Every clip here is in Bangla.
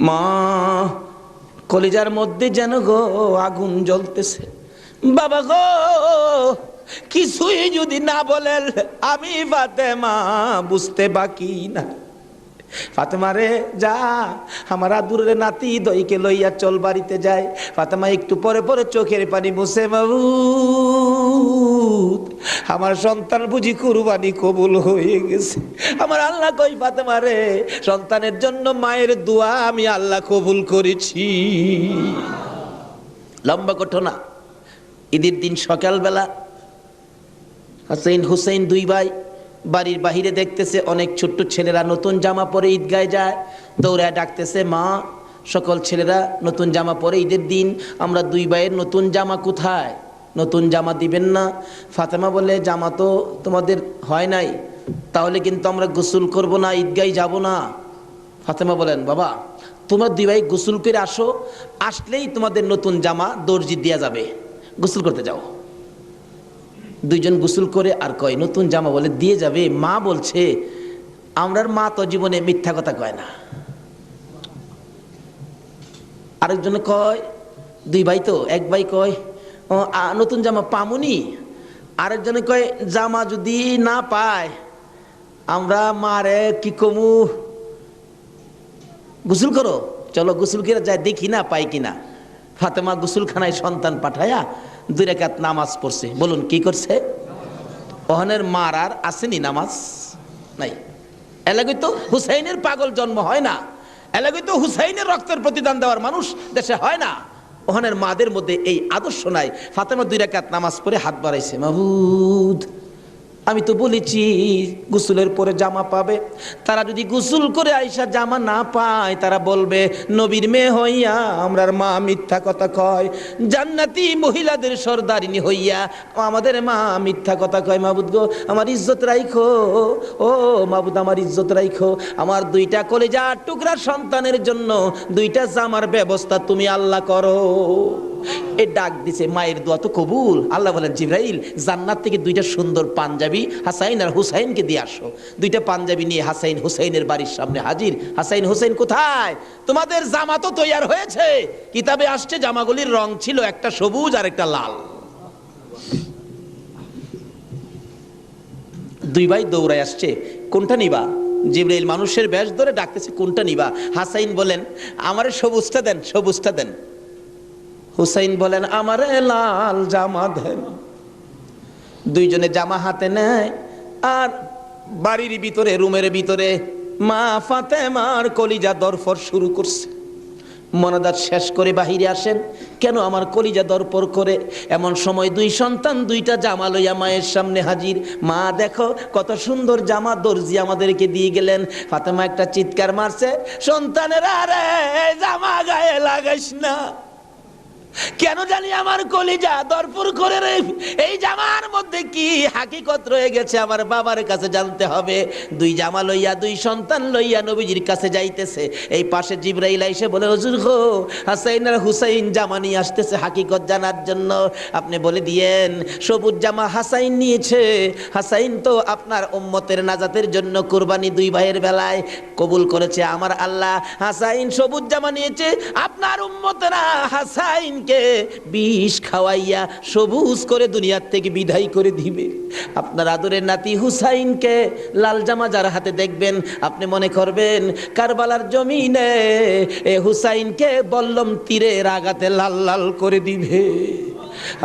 মা, কলিজার মধ্যে যেন গো আগুন জ্বলতেছে। বাবা গো, কিছুই যদি না বলেন আমি ফাতেমা বুঝতে বাকি না। ফাতেমা রে যা, আমার আদুরের নাতি দইকে লইয়া চল বাড়িতে যায়। ফাতেমা একটু পরে পরে চোখের পানি মুছে, মাবুদ আমার সন্তান বুঝি কুরবানি কবুল হয়ে গেছে। আমার আল্লাহ কই ফাতেমা রে, সন্তানের জন্য মায়ের দোয়া আমি আল্লাহ কবুল করেছি। লম্বা ঘটনা। ঈদের দিন সকালবেলা হাসাইন হুসাইন দুই ভাই বাড়ির বাহিরে দেখতেছে অনেক ছোট্ট ছেলেরা নতুন জামা পরে ঈদগায় যায়। দৌড়ায় ডাকতেছে, মা সকল ছেলেরা নতুন জামা পরে ঈদের দিন, আমরা দুই ভাইয়ের নতুন জামা কোথায়? নতুন জামা দিবেন না? ফাতেমা বলে, জামা তো তোমাদের হয় নাই, তাহলে কিন্তু আমরা গোসল করব না, ঈদগায় যাব না। ফাতেমা বলেন, বাবা তোমরা দুই ভাই গোসল করে আসো, আসলেই তোমাদের নতুন জামা দর্জি দেয়া যাবে, গোসল করতে যাও। দুইজন গোসল করে আর কয় নতুন জামা বলে দিয়ে যাবে। মা বলছে, আমরার মা তো জীবনে মিথ্যা কথা কয় না। আরেকজনে কয়, দুই ভাই তো, এক ভাই কয় নতুন জামা পামুনি, আরেকজনে কয় জামা যদি না পায় আমরা মারে কি কমু, গোসল করো, চলো গোসল করে যায় দেখি না পাই কিনা। ফাতেমা গোসলখানায় সন্তান পাঠায়া 2 রাকাত নামাজ পড়ছে। বলুন কি করছে? ওহনের মার আর আসেনি নামাজ নাই। এলাকায় তো হুসাইনের পাগল জন্ম হয় না, এলাকায় তো হুসাইনের রক্তের প্রতিদান দেওয়ার মানুষ দেশে হয় না। ওহনের মাদের মধ্যে এই আদর্শ নাই। ফাতেমা 2 রাকাত নামাজ পড়ে হাত বাড়াইছে, মাবুদ আমি তো বলেছি গোসলের পরে জামা পাবে, তারা যদি গোসল করে আইসা জামা না পায় তারা বলবে নবীর মেয়ে হইয়া আমরার মা মিথ্যা কথা কয়, জান্নাতি মহিলাদের সর্দারিনী হইয়া আমাদের মা মিথ্যা কথা কয়। মাবুদ গো আমার ইজ্জত রাইখো, ও মাবুদ আমার ইজ্জত রাইখো, আমার 2টা কলিজার টুকরা সন্তানের জন্য 2টা জামার ব্যবস্থা তুমি আল্লাহ করো। এ ডাক দিছে, মায়ের দোয়া তো কবুল। আল্লাহ বলেন, জিবরাইল জান্নাত থেকে 2টা সুন্দর পাঞ্জাবি হাসাইন আর হুসাইনকে দিয়ে আসো। 2টা পাঞ্জাবি নিয়ে হাসাইন হুসাইনের বাড়ির সামনে হাজির। হাসাইন হুসাইন কোথায়? তোমাদের জামা তো তৈয়ার হয়েছে। কিতাবে আসছে জামাগুলির রং ছিল একটা সবুজ আর একটা লাল। 2 ভাই দৌড়ায় আসছে, কোনটা নিবা? জিবরাইল মানুষের বেশ ধরে ডাকতেছে, কোনটা নিবা? হাসাইন বলেন, আমারে সবুজটা দেন, সবুজটা দেন। হুসাইন বলেন, আমারে লাল জামা দেন। 2জনে জামা হাতে নেয় আর বাড়ির ভিতরে রুমের ভিতরে মা ফাতেমার কলিজা দরফর শুরু করছে। মনাদাত শেষ করে বাহিরে আসেন, কেন আমার কলিজা দরপর করে? এমন সময় 2 সন্তান 2টা জামা লইয়া মায়ের সামনে হাজির। মা দেখো কত সুন্দর জামা দর্জি আমাদেরকে দিয়ে গেলেন। ফাতেমা একটা চিৎকার মারছে, সন্তানেরা রে জামা গায়ে লাগাইস না, কেন জানি আমার কলিজা দরপুর করে রে, এই জামার মধ্যে কি হাকিকত রয়ে গেছে আমার বাবার কাছে জানতে হবে। 2 জামা লইয়া 2 সন্তান লইয়া নবীজির কাছে যাইতেছে। এই পাশে জিবরাইল এসে বলে, হুজুর গো হাসাইন আর হুসাইন জামা নিয়ে আসতেছে হাকিকত জানার জন্য, আপনি বলে দিয়েন সবুজ জামা হাসাইন নিয়েছে। হাসাইন তো আপনার উম্মতের নাজাতের জন্য কুরবানি 2 ভাইয়ের বেলায় কবুল করেছে আমার আল্লাহ। হাসাইন সবুজ জামা নিয়েছে, আপনার উম্মতেরা হাসাইন কে বিষ খাওয়াইয়া সবুজ করে দুনিয়ার থেকে বিদায় করে দিবে। আপনার আদরের নাতি হুসাইনকে লাল জামা যার হাতে দেখবেন আপনি মনে করবেন কারবালার জমিনে এ হুসাইনকে বল্লম তীরের আঘাতে লাল লাল করে দিবে।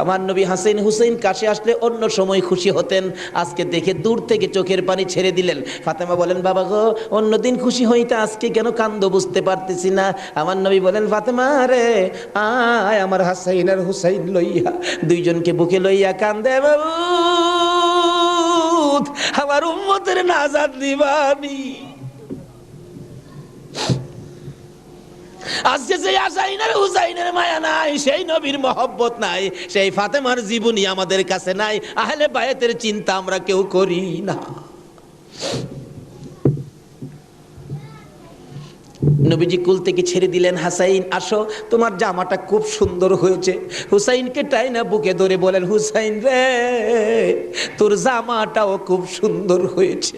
আমার নবী হাসাইন হুসাইন কাছে আসলে অন্য সময় খুশি হতেন, আজকে দেখে দূর থেকে চোখের পানি ছেড়ে দিলেন। ফাতেমা বলেন, বাবা গো অন্যদিন খুশি হইতে আজকে কেন কান্দো বুঝতে পারতেছি না। আমার নবী বলেন, ফাতেমা রে আয় আমার হাসাইন আর হুসাইন লইয়া। 2জনকে বুকে লইয়া কান্দে, বাবু আমার উম্মতের নাজাত দিবানি। আজকে যে হাসাইনের হুসাইনের মায়া নাই, সেই নবীর মহব্বত নাই, সেই ফাতেমার জীবনী আমাদের কাছে নাই, আহলে বায়াতের চিন্তা আমরা কেউ করি না। নবীজি কুল থেকে ছেড়ে দিলেন, হাসাইন আসো তোমার জামাটা খুব সুন্দর হয়েছে। হুসাইনকে টাইনা বুকে ধরে বলেন, হুসাইন রে তোর জামাটাও খুব সুন্দর হয়েছে।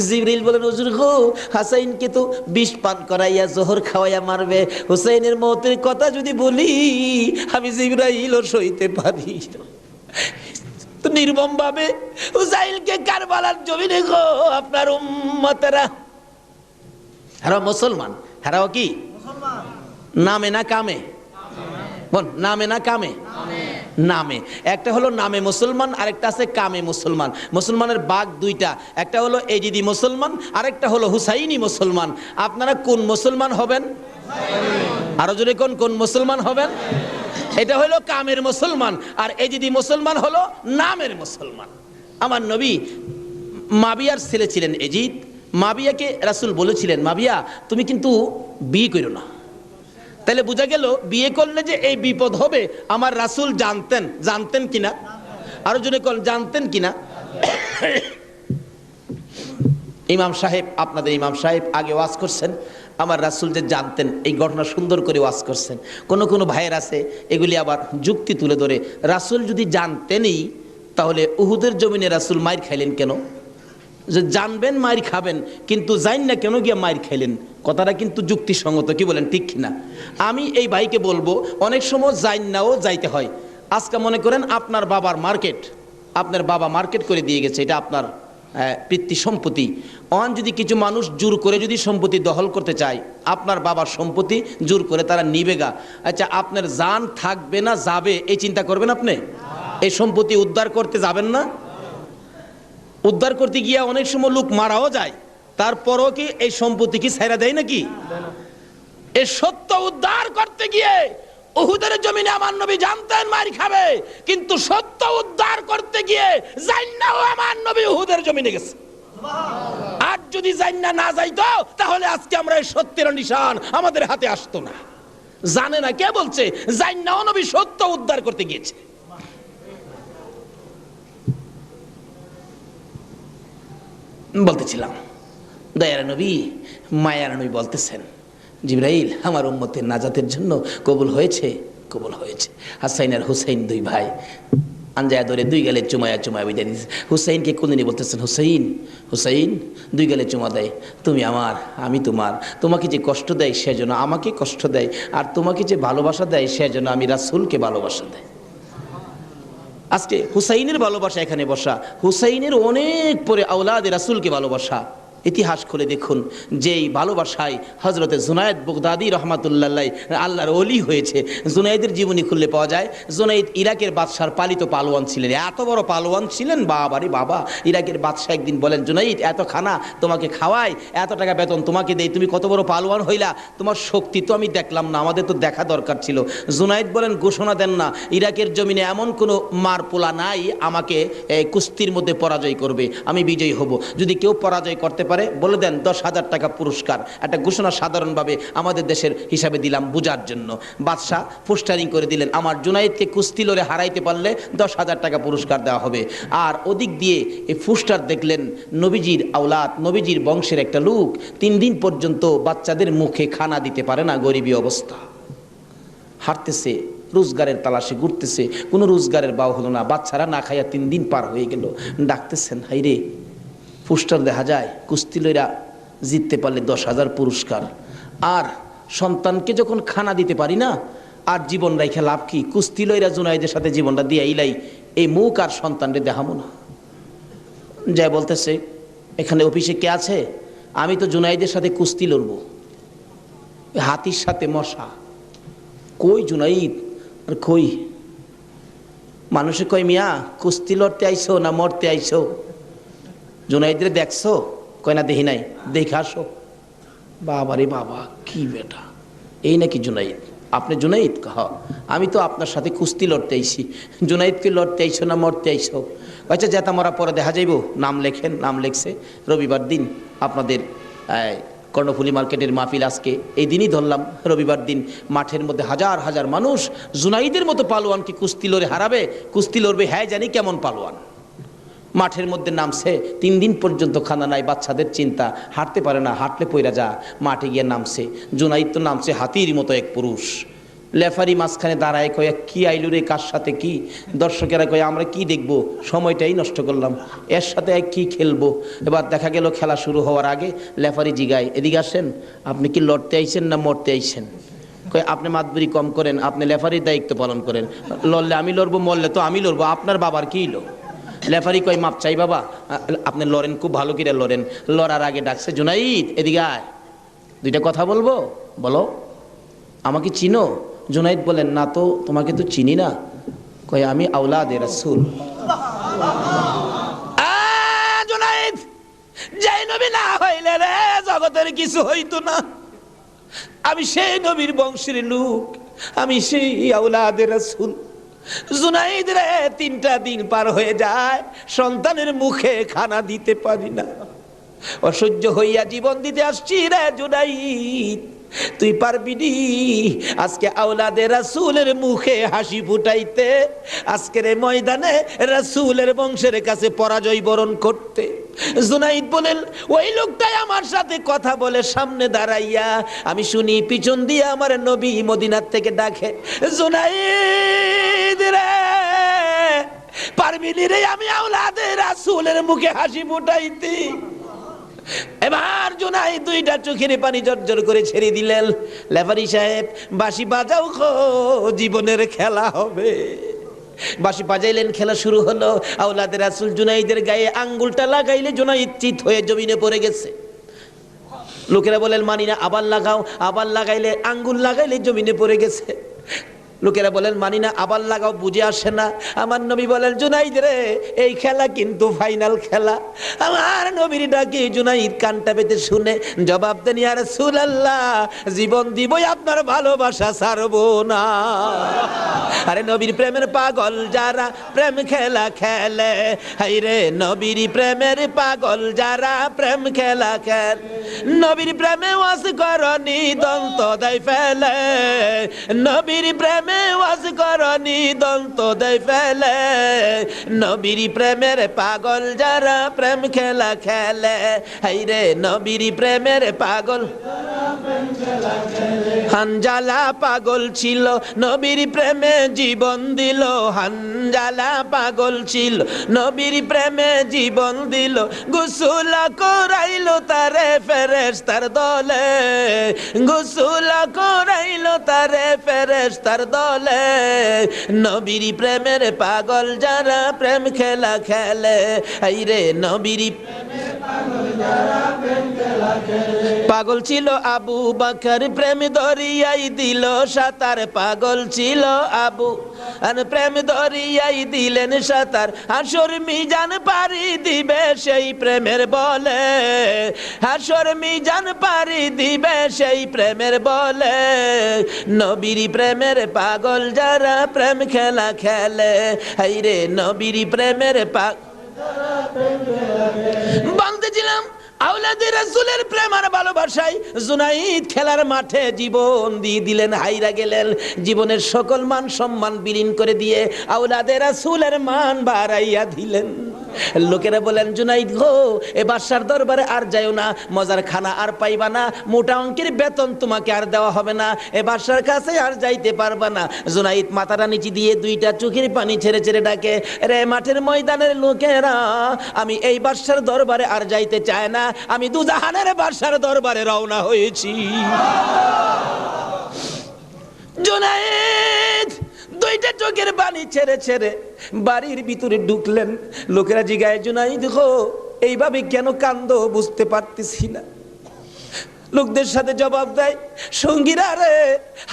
জিবরিল বলেন হুজুর গো, হাসাইনকে তো বিষ পান করাইয়া জোহর খাওয়াইয়া মারবে, হুসাইনের মৌতের কথা যদি বলি আমি জিবরাইলও সইতে পারি তো নির্মম ভাবে হুসাইনকে কারবালার জমিনে গো আপনার উম্মতেরা, হারা মুসলমান, হারাও কি নামে না কামে? বল নামে না কামে? নামে। একটা হলো নামে মুসলমান, আরেকটা আছে কামে মুসলমান। মুসলমানের ভাগ দুইটা, একটা হলো এজিদি মুসলমান, আরেকটা হলো হুসাইনি মুসলমান। আপনারা কোন মুসলমান হবেন? আরো জোরে কোন কোন মুসলমান হবেন? এটা হলো কামের মুসলমান, আর এজিদি মুসলমান হলো নামের মুসলমান। আমার নবী মাবিয়ার ছেলে ছিলেন এজিদ। মাবিয়াকে রাসূল বলেছিলেন, মাবিয়া তুমি কিন্তু বিয়ে করো না। তাহলে বোঝা গেল বিয়ে করলে যে এই বিপদ হবে আমার রাসূল জানতেন। জানতেন কিনা? আরো জনে কোন জানতেন কিনা? ইমাম সাহেব, আপনাদের ইমাম সাহেব আগে ওয়াজ করছেন, আমার রাসূল যে জানতেন এই ঘটনা সুন্দর করে ওয়াজ করছেন। কোন কোন ভাইয়ের আছে এগুলি আবার যুক্তি তুলে ধরে, রাসূল যদি জানতেনই তাহলে উহুদের জমিনে রাসূল মাইর খাইলেন কেন? যে জানবেন মাইর খাবেন কিন্তু জান না কেন গিয়ে মাইর খাইলেন, কথাটা কিন্তু যুক্তিসঙ্গত, কি বলেন ঠিক কিনা? আমি এই ভাইকে বলবো অনেক সময় জান নাও যাইতে হয়। আজকে মনে করেন আপনার বাবার মার্কেট, আপনার বাবা মার্কেট করে দিয়ে গেছে, এটা আপনার পিতৃ সম্পত্তি। অন যদি কিছু মানুষ জোর করে যদি সম্পত্তি দখল করতে চায়, আপনার বাবার সম্পত্তি জোর করে তারা নিবে গা, আচ্ছা আপনার জান থাকবে না যাবে এই চিন্তা করবেন আপনি? এই সম্পত্তি উদ্ধার করতে যাবেন না? উদ্ধার করতে গিয়ে অনেক সময় লোক মারাও যায়, তারপরও কি এই সম্পত্তি কি ছাইরা দেয় নাকি? এই সত্য উদ্ধার করতে গিয়ে উহুদের জমিনে আমার নবী জানতেন মার খাবে, কিন্তু সত্য উদ্ধার করতে গিয়ে জান্নাও আমার নবী উহুদের জমিনে গেছে। আর যদি জান্না না যাইতো তাহলে আজকে আমরা এই সত্যের নিশান আমাদের হাতে আসতো না। জানে না কে বলছে? জান্নাও নবী সত্য উদ্ধার করতে গিয়েছে। বলতেছিলাম দয়ার নবী, মায়ার নবী বলতেছেন, জিবরাইল আমার উম্মতের নাজাতের জন্য কবুল হয়েছে, কবুল হয়েছে। হাসাইন আর হুসাইন দুই ভাই আঞ্জায়া ধরে দুই গালে চুমায়া চুমায়া বিদায় দিয়েছে। হুসাইনকে কোনদিনই বলতেছেন, হুসাইন হুসাইন, দুই গালে চুমা দেয়, তুমি আমার আমি তোমার। তোমাকে যে কষ্ট দেয় সেজন্য আমাকে কষ্ট দেয়, আর তোমাকে যে ভালোবাসা দেয় সেজন্য আমি রাসূলকে ভালোবাসা দেয়। আজকে হুসাইনের ভালোবাসা এখানে বসা, হুসাইনের অনেক পরে আওলাদে রাসূলকে ভালোবাসা। ইতিহাস খুলে দেখুন, যেই ভালোবাসায় হযরতে জুনায়েদ বাগদাদী রহমাতুল্লাহ আল্লাহর ওলি হয়েছে। জুনায়েদের জীবনী খুললে পাওয়া যায়, জুনায়েদ ইরাকের বাদশার পালিত পালোয়ান ছিলেন। এত বড় পালোয়ান ছিলেন, বাবারে বাবা। ইরাকের বাদশাহ একদিন বলেন, জুনায়েদ এত খানা তোমাকে খাওয়াই, এত টাকা বেতন তোমাকে দেই, তুমি কত বড় পালোয়ান হইলা, তোমার শক্তি তো আমি দেখলাম না, আমাদের তো দেখা দরকার ছিল। জুনায়েদ বলেন, ঘোষণা দেন না, ইরাকের জমিনে এমন কোনো মারপোলা নাই আমাকে কুস্তির মধ্যে পরাজয় করবে, আমি বিজয়ী হব। যদি কেউ পরাজয় করতে পারে বলে দেন 10,000 টাকা পুরস্কার। একটা ঘোষণা সাধারণভাবে আমাদের দেশের হিসাবে দিলাম বুঝার জন্য। বাদশাহ পোস্টারিং করে দিলেন, আমার জুনায়েদকে কুস্তি লড়ে হারাইতে পারলে 10,000 টাকা পুরস্কার দেওয়া হবে। আর ওদিক দিয়ে এই পোস্টার দেখলেন নবীজির আওলাদ, নবীজির বংশের একটা লোক 3 দিন পর্যন্ত বাচ্চাদের মুখে খানা দিতে পারে না, গরিবী অবস্থা, হাঁটতেছে, রোজগারের তালাশে ঘুরতেছে, কোনো রোজগারের বাও হলো না, বাচ্চারা না খাইয়া 3 দিন পার হয়ে গেল। ডাকতেছেন, হাইরে পোস্টার দেখা যায় কুস্তি লইরা জিততে পারলে 10,000 পুরস্কার, আর সন্তানকে যখন খানা দিতে পারি না, আর জীবন রাইখা লাভ কি? কুস্তি লইরা জুনায়েদের সাথে জীবনটা দিয়ে ইলাই, এই মুখ আর সন্তানরে দেখাবো না। যাই বলতেছে, এখানে অফিসে কে আছে? আমি তো জুনায়েদের সাথে কুস্তি লড়বো, হাতির সাথে মশা। কই জুনাইদ? আর কই? মানুষে কয়, মিয়া কুস্তি লড়তে আইছো না মরতে আইছো? জুনাইদরে দেখছো? কয় না দেখি নাই। দেখে আসো। বাবারে বাবা, কি বেটা, এই নাকি জুনাইদ? আপনি জুনাইদ? কহ, আমি তো আপনার সাথে কুস্তি লড়তে আইছি। জুনাইদকে লড়তে আইছো না মরতে আইছো? আচ্ছা যেটা মরা পরে দেখা যাইব, নাম লেখেন। নাম লেখছে। রবিবার দিন আপনাদের কর্ণফুলী মার্কেটের মাহফিল, আজকে এই দিনই ধরলাম রবিবার দিন, মাঠের মধ্যে হাজার হাজার মানুষ জুনাইদের মতো পালোয়ানকে কুস্তি লড়ে হারাবে, কুস্তি লড়বে। হ্যাঁ জানি কেমন পালোয়ান। মাঠের মধ্যে নামছে, 3 দিন পর্যন্ত খানা নাই, বাচ্চাদের চিন্তা, হাঁটতে পারে না, হাঁটলে পইরা যা। মাঠে গিয়ে নামছে, জুনাইদ তো নামছে হাতির মতো এক পুরুষ। লেফারি মাঝখানে দাঁড়ায় কয়ে কি আইলু রে, কার সাথে কি? দর্শকেরা কয়ে আমরা কি দেখবো, সময়টাই নষ্ট করলাম, এর সাথে কি খেলবো। এবার দেখা গেল খেলা শুরু হওয়ার আগে লেফারি জিগায়, এদিকে আসেন, আপনি কি লড়তে আইছেন না মরতে আইছেন? কয়ে আপনি মাতবুরি কম করেন, আপনি লেফারির দায়িত্ব পালন করেন, লড়লে আমি লড়বো, মরলে তো আমি লড়বো, আপনার বাবার কি লো? লেফারি কয় মাপ চাই বাবা, আপনি লড়েন, খুব ভালো করে লড়েন। লড়ার আগে ডাকছে, জুনাইদ এদিকে আয়, দুইটা কথা বলবো, বলো। আমাকে চিনো? জুনাইদ বলেন, না তো, তোমাকে তো চিনি না। কয় আমি আওলাদে রাসূল। জুনাইদ, যেই নবী না হইলে রে জগতের কিছু হইতো না। আমি সেই নবীর বংশের লোক, আমি সেই আওলাদে রাসূল। জুনাইদ রে, 3টা দিন পার হয়ে যায়, সন্তানের মুখে খানা দিতে পারি না, অসহ্য হইয়া জীবন দিতে আসছি রে জুনাইদ, তুই পারবি নি আজকে আওলাদে রাসূলের মুখে হাসি ফুটাইতে, আজকের এই ময়দানে রাসূলের বংশের কাছে পরাজয় বরণ করতে? জুনাইদ বলেন, ওই লোকটাই আমার সাথে কথা বলে সামনে দাঁড়াইয়া, আমি শুনি পিছন দিয়ে আমার নবী মদিনার থেকে ডাকে, জুনাইদ রে, পারবি নি রে আমি আওলাদে রাসূলের মুখে হাসি ফুটাইতে? এবার জুনাইদ 2টা চোখের পানি জর্জর করে ছেড়ে দিলেন। লেফারি সাহেব, বাঁশি বাজাও খো, জীবনের খেলা হবে। বাঁশি বাজাইলেন, খেলা শুরু হলো। আওলাদে রাসূল জুনাইদের গায়ে আঙ্গুলটা লাগাইলে জুনাইদ চিত হয়ে জমিনে পড়ে গেছে। লোকেরা বলেন, মানি না, আবার লাগাও। আবার লাগাইলে, আঙ্গুল লাগাইলে জমিনে পড়ে গেছে। লোকেরা বলেন, মানি না, আবার লাগাও, বুঝে আসে না। আমার নবী বলেন, জুনাইদ রে, এই খেলা কিন্তু ফাইনাল খেলা। আমার নবীর ডাকে জুনাইদ কানটা পেতে শুনে জবাব দেন, ইয়া রাসূলুল্লাহ, জীবন দিবই, আপনার ভালোবাসা ছাড়বো না। আরে নবীর প্রেমের পাগল যারা প্রেম খেলা খেলে, হাই রে নবীর প্রেমের পাগল যারা প্রেম খেলা খেলে, নবীর প্রেমে ওয়াজ করনি দন্ত দেয় ফেলে, নবীর প্রেমে ওয়াজ করনি দন্ত দেয় ফেলে, নবীর প্রেমের পাগল যারা প্রেম খেলা খেলে, হাই রে নবীর প্রেমের পাগল। হানজালা পাগল ছিল, নবীর প্রেমে জীবন দিল, হানজালা পাগল ছিল, নবীর প্রেমে জীবন দিল, গোসল করাইলো তারে ফেরেশতার দলে, গোসল করাইলো তারে ফেরেশতার দলে, নবীর প্রেমের পাগল যারা প্রেম খেলা খেলে, এই রে নবীর পাগল ছিল আবু বকর, প্রেম দরিয়াই দিল সাঁতার, পাগল ছিল আবু আর প্রেম দরিয়াই দিলেন সাঁতার, হাসর মিজান পারি দিবে সেই প্রেমের বলে, হাসর মিজান পারি দিবে সেই প্রেমের বলে, নবীর প্রেমের পাগল যারা প্রেম খেলা খেলে, এই রে নবীর প্রেমের বাঁধতেছিলাম আওলাদে রাসূলের প্রেম আর ভালোবাসায় জুনাইদ খেলার মাঠে জীবন দিয়ে দিলেন, হাইরা গেলেন, জীবনের সকল মান সম্মান বিলীন করে দিয়ে আওলাদে রাসূলের মান বাড়াইয়া দিলেন। লোকেরা বলেন, জুনাইদ গো, এ বাদশার দরবারে আর যাইও না, মজার খানা আর পাইবা না, মোটা অঙ্কের বেতন তোমাকে আর দেওয়া হবে না, এ বাদশার কাছে আর যাইতে পারবা না। জুনাইদ মাথাটা নিচে দিয়ে 2টা চোখের পানি ছেড়ে ছেড়ে ডাকে, রে মাঠের ময়দানের লোকেরা, আমি এই বাদশার দরবারে আর যাইতে চাই না, আমি দুজাহানের বাদশার দরবারে রওনা হয়েছি। জুনাইদ 2টা চোখের পানি ছেড়ে ছেড়ে বাড়ির ভিতরে ঢুকলেন। লোকেরা জিগায়, জুনাইদ গো, এইভাবে কেন কান্দো বুঝতে পারতেছি না। লোকদের সাথে জবাব দেয়, সঙ্গীরা রে,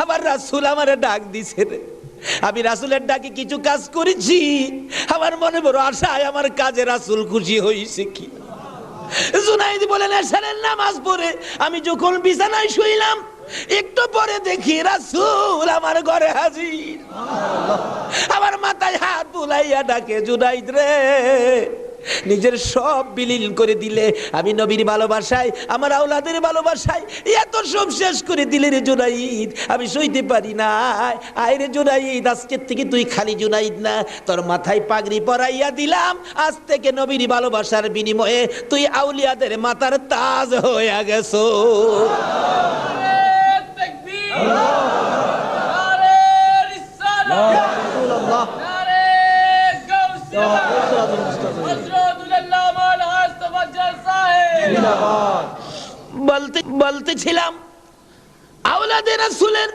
আমার রাসূল আমারে ডাক দিছে রে, আমি রাসূলের ডাকে কিছু কাজ করেছি, আমার মনে বড় আশায় আমার কাজে রাসূল খুশি হয়েছে কি। জুনাইদ বলেন, এশারের নামাজ পড়ে আমি যখন বিছানায় শুইলাম, একটু পরে দেখি রাসূল আমার ঘরে হাজির, আমার মাথায় হাত বুলাইয়া ডাকে, জুনাইদ রে, নিজের সব বিলীন করে দিলে, আমি নবীর ভালোবাসায়, আমার আওলাদের ভালোবাসায় এত সব শেষ করে দিলে রে জুনাইদ, আমি সইতে পারি না। আয় রে জুনাইদ, আজকের থেকে তুই খালি জুনাইদ না, তোর মাথায় পাগড়ি পরাইয়া দিলাম, আজ থেকে নবীর ভালোবাসার বিনিময়ে তুই আউলিয়াদের মাথার তাজ হয়ে গেছো। বলতেছিলাম আওলাদে রাসূলের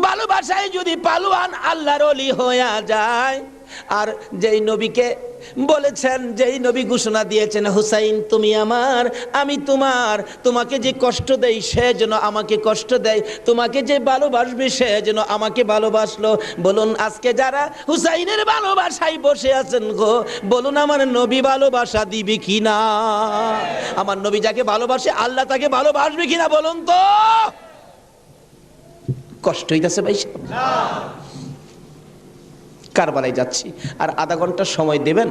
ভালোবাসায় যদি পালোয়ান আল্লাহর ওলি হয়ে যায়, আর যেই নবীকে বলেছেন, যেই নবী ঘোষণা দিয়েছেন হুসাইন তুমি আমার আমি তোমার, তোমাকে যে কষ্ট দেয় সে যেন আমাকে কষ্ট দেয়, তোমাকে যে ভালোবাসবে সে যেন আমাকে ভালোবাসলো। বলুন আজকে যারা হুসাইনের ভালোবাসায় বসে আছেন গো, বলুন আমার নবী ভালোবাসা দিবে কিনা? আমার নবী যাকে ভালোবাসে আল্লাহ তাকে ভালোবাসবে কিনা বলুন তো? কষ্ট হইতেছে ভাই সাহেব? কারবালায় যাচ্ছি, আর আধা ঘন্টা সময় দেবেন?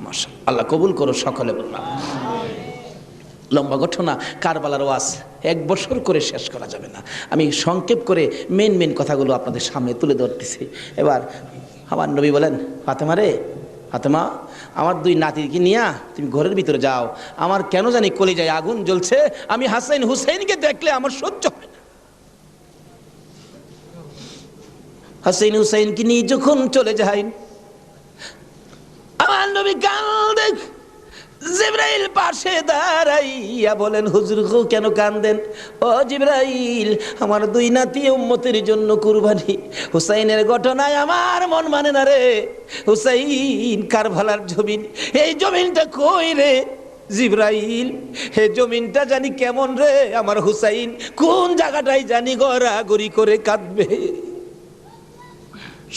মাশাআল্লাহ, আল্লাহ কবুল করো সকলে বললাম। লম্বা ঘটনা, কারবালার ওয়াজ 1 বছর করে শেষ করা যাবে না। আমি সংক্ষেপ করে মেন কথাগুলো আপনাদের সামনে তুলে ধরতেছি। এবার আমার নবী বলেন, ফাতেমা রে ফাতেমা, আমার 2 নাতিকে নিয়ে তুমি ঘরের ভিতরে যাও, আমার কেন জানি কলিজায় আগুন জ্বলছে, আমি হাসাইন হুসাইনকে দেখলে আমার সহ্য হয় না। হাসাইন হুসাইনকে নিয়ে যখন চলে যায়, আমার নবী কাঁদে। জিবরাইল পাশে দাঁড়াইয়া বলেন, হুজুর গো কেন কাঁদেন? ও জিবরাইল, আমার 2 নাতি উম্মতের জন্য কুরবানি, হুসাইনের ঘটনায় আমার মন মানে না রে। হুসাইন কারবালার জমিন, এই জমিনটা কই রে জিবরাইল? হে জমিনটা জানি কেমন রে, আমার হুসাইন কোন জায়গাটায় জানি গড়াগড়ি করে কাঁদবে।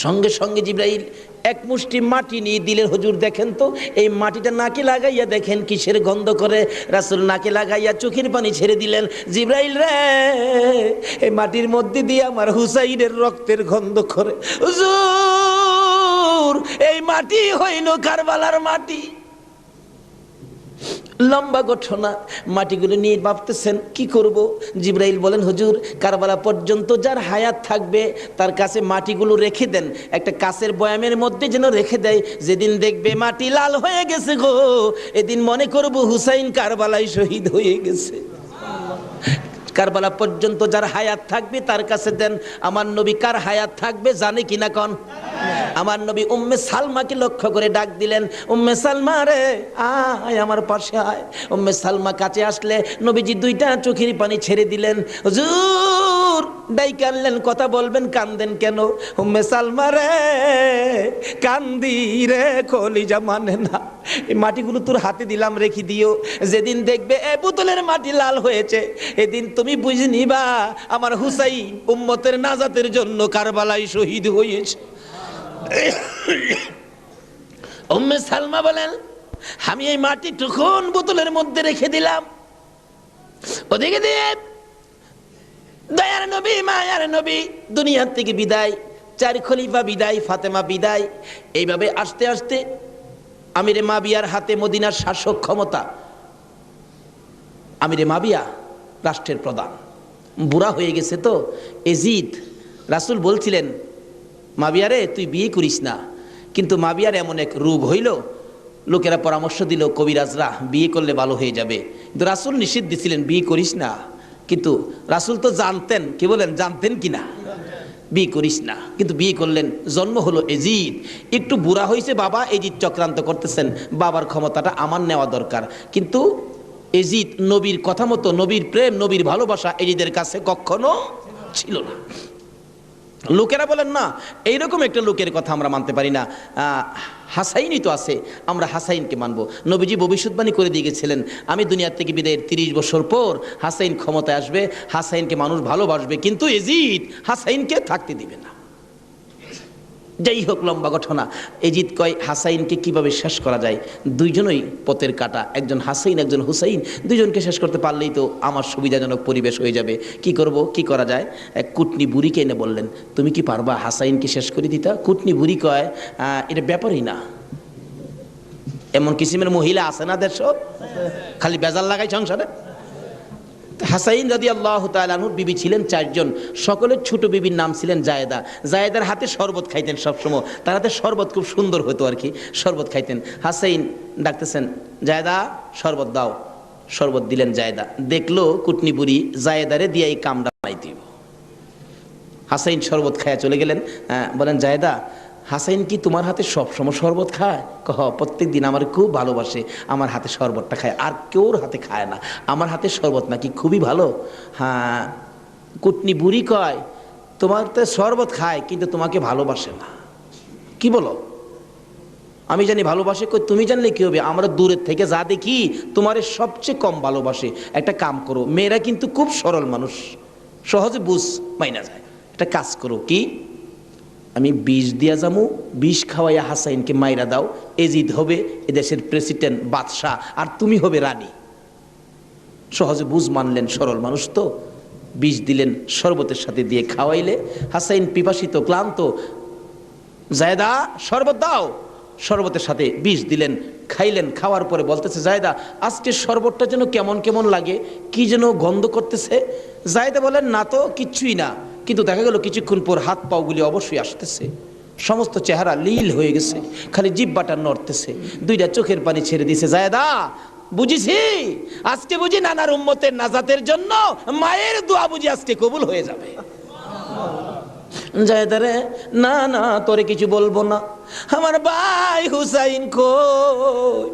সঙ্গে সঙ্গে জিবরাইল 1 মুষ্টি মাটি নিয়ে দিলেন। হুজুর দেখেন তো, এই মাটিটা নাকে লাগাইয়া দেখেন কিসের গন্ধ করে। রাসূল নাকে লাগাইয়া চোখের পানি ছেড়ে দিলেন। জিবরাইল রে, এই মাটির মধ্যে দিয়ে আমার হুসাইনের রক্তের গন্ধ করে। হুজুর এই মাটি হইল কারবালার মাটি। লম্বা ঘটনা, মাটিগুলো নিয়ে ভাবতেছেন কি করব। জিবরাইল বলেন, হুজুর কারবালা পর্যন্ত যার হায়াত থাকবে তার কাছে মাটিগুলো রেখে দেন, একটা কাচের বয়ামের মধ্যে যেন রেখে দেয়। যেদিন দেখবে মাটি লাল হয়ে গেছে গো, এদিন মনে করব হুসাইন কারবালায় শহীদ হয়ে গেছে। কারবালা পর্যন্ত যার হায়াত থাকবে তার কাছে দেন। আমার নবী কার হায়াত থাকবে জানে কিনা কোন? আমার নবী উম্মে সালমাকে লক্ষ্য করে ডাক দিলেন, উম্মে সালমা রে আয় আমার পাশে আয়। উম্মে সালমা কাছে আসলে নবীজি 2টা চোখের পানি ছেড়ে দিলেন। হুজুর ডাইকে আনলেন, কথা বলবেন, কান্দেন কেন? উম্মে সালমা রে কান্দি রে, কলিজা মানে না, এই মাটিগুলো তোর হাতে দিলাম, রেখে দিও। যেদিন দেখবে এ বোতলের মাটি লাল হয়েছে, এদিন তুমি বুঝে নিবা আমার হুসাইন উম্মতের নাজাতের জন্য কারবালায় শহীদ হয়েছে। উম্মে সালমা বলেন, আমি এই মাটি তখন বোতলের মধ্যে রেখে দিলাম। ওদিকে দিয়ে দয়ার নবী মায়ার নবী দুনিয়ার থেকে বিদায়, 4 খলিফা বিদায়, ফাতেমা বিদায়। এইভাবে আস্তে আস্তে আমিরে মাবিয়ার হাতে মদিনার শাসক ক্ষমতা। আমিরে মাবিয়া রাষ্ট্রের প্রধান, বুড়া হয়ে গেছে তো এজিদ। রাসূল বলছিলেন, মাবিয়ারে তুই বিয়ে করিস না, কিন্তু মাবিয়ার এমন এক রোগ হইল, লোকেরা পরামর্শ দিল কবিরাজরা বিয়ে করলে ভালো হয়ে যাবে, কিন্তু রাসূল নিষেধ দিছিলেন বিয়ে করিস না। কিন্তু রাসূল তো জানতেন, কি বলেন জানতেন কিনা, বিয়ে করিস না, কিন্তু বিয়ে করলেন। জন্ম হলো এজিদ। একটু বুড়া হয়েছে বাবা, এজিদ চক্রান্ত করতেছেন, বাবার ক্ষমতাটা আমার নেওয়া দরকার। কিন্তু এজিদ নবীর কথা মতো, নবীর প্রেম নবীর ভালোবাসা এজিদের কাছে কখনো ছিল না। লোকেরা বলেন না, এইরকম একটা লোকের কথা আমরা মানতে পারি না, হাসাইনই তো আছে, আমরা হাসাইনকে মানবো। নবীজি ভবিষ্যৎবাণী করে দিয়ে গেছিলেন, আমি দুনিয়ার থেকে বিদায়ের 30 বছর পর হাসাইন ক্ষমতায় আসবে, হাসাইনকে মানুষ ভালোবাসবে, কিন্তু এজিদ হাসাইনকে থাকতে দিবে না। যাই হোক, লম্বা ঘটনা। এজিদ কয় হাসাইনকে কিভাবে শেষ করা যায়, 2জনই পথের কাটা, একজন হাসাইন একজন হুসাইন, 2জনকে শেষ করতে পারলেই তো আমার সুবিধাজনক পরিবেশ হয়ে যাবে। কি করব, কি করা যায়? এক কুটনি বুড়িকে এনে বললেন, তুমি কি পারবা হাসাইনকে শেষ করে দিতা? কুটনি বুড়ি কয়, এটা ব্যাপারই না। এমন কিসিমের মহিলা আছে না দেশ, খালি বেজাল লাগাই সংসারে। হাসাইন রাদিয়াল্লাহু তাআলা আনহুর বিবি ছিলেন 4 জন, সকলের ছোট বিবির নাম ছিলেন জায়েদা। জায়েদার হাতে শরবত খাইতেন সবসময়, তার হাতে শরবত খুব সুন্দর হতো আর কি, শরবত খাইতেন। হাসাইন ডাকতেছেন, জায়েদা শরবত দাও। শরবত দিলেন জায়েদা। দেখলো কুটনি বুড়ি জায়েদারে দিয়ে এই কামটা বানাই দিব। হাসাইন শরবত খাইয়া চলে গেলেন। বলেন, জায়েদা হাসাইন কি তোমার হাতে সবসময় শরবত খায়? প্রত্যেক দিন আমার খুব ভালোবাসে, আমার হাতে শরবতটা খায়, আর কেউর হাতে খায় না, আমার হাতে শরবত নাকি খুবই ভালো। হ্যাঁ, কুটনি বুড়ি কয় তোমার তো শরবত খায় কিন্তু তোমাকে ভালোবাসে না। কি বলো? আমি জানি ভালোবাসে, কই তুমি জানলে কি হবে, আমরা দূরের থেকে যা দেখি তোমারে সবচেয়ে কম ভালোবাসে। একটা কাম করো, মেয়েরা কিন্তু খুব সরল মানুষ, সহজে বুঝ মাইনা যায়। একটা কাজ করো, কি আমি বিষ দিয়া যামু, বিষ খাওয়াইয়া হাসাইনকে মাইরা দাও, এজিদ হবে এদেশের প্রেসিডেন্ট বাদশাহ, আর তুমি হবে রানী। সহজে বুঝ মানলেন, সরল মানুষ তো। বিষ দিলেন, শরবতের সাথে দিয়ে খাওয়াইলে হাসাইন পিপাসিত ক্লান্ত, জায়দা শরবত দাও, শরবতের সাথে বিষ দিলেন, খাইলেন। খাওয়ার পরে বলতেছে জায়দা আজকে শরবতটা যেন কেমন কেমন লাগে, কি যেন গন্ধ করতেছে। জায়দা বলেন না তো, কিচ্ছুই না। কিন্তু দেখা গেল কিছুক্ষণ পর হাত পাওগুলি অবশ্যই আসতেছে, সমস্ত চেহারা লীল হয়ে গেছে, খালি জিহ্বাটা নড়তেছে, দুইটা চোখের পানি ছেড়ে দিছে। জায়দা বুঝিছি আজকে বুঝি নানার উম্মতের নাজাতের জন্য মায়ের দোয়া বুঝি আজকে কবুল হয়ে যাবে। জায়দারে না না, তোরে কিছু বলবো না, আমার ভাই হুসাইন কই?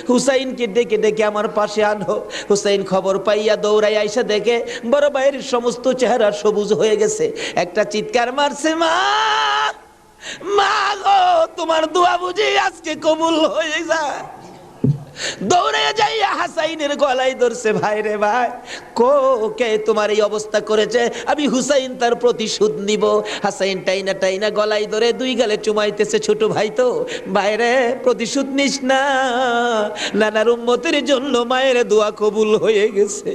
হুসাইনকে ডেকে ডেকে আমার পাশে আনো। হুসাইন খবর পাইয়া দৌড়াই আইসা দেখে বড় ভাইয়ের সমস্ত চেহারা সবুজ হয়ে গেছে। একটা চিৎকার মারছে, মা মা গো, তোমার দোয়া বুঝি আজকে কবুল হয়ে যায়। দৌড়ে যাইয়া হাসাইনের গলায় ধরছে, ভাই রে ভাই, কে তোমার এই অবস্থা করেছে? আমি হুসাইন তার প্রতিশোধ নিব। হাসাইন টাইনা টাইনা গলায় ধরে দুই গালে চুমাইতেছে, ছোট ভাই তো, ভাইরে প্রতিশোধ নিস না, নানার উম্মতের জন্য মায়ের দোয়া কবুল হয়ে গেছে।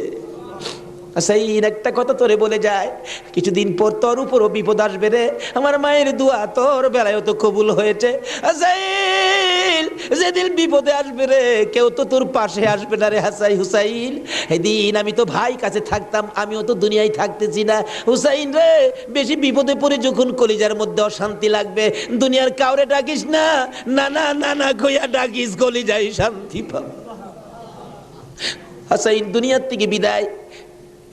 হাসাইন একটা কথা তোরে বলে যায়, কিছুদিন পর তোর উপরও বিপদ আসবে রে, আমার মায়ের দোয়া তোর বেলায় তো কবুল হয়েছে। হাসাইন যেদিন বিপদে আসবে রে, কেউ তো তোর পাশে আসবে না রে হুসাইন। এদিন আমি তো ভাই কাছে থাকতাম, আমিও তো দুনিয়ায় থাকতেছি না। হুসাইন রে, বেশি বিপদে পড়ে যখন কলিজার মধ্যে অশান্তি লাগবে, দুনিয়ার কাউরে ডাকিস না, নানা নানা কইয়া ডাকিস, কলিজায় শান্তি পাবে। হাসাইন দুনিয়ার থেকে বিদায়।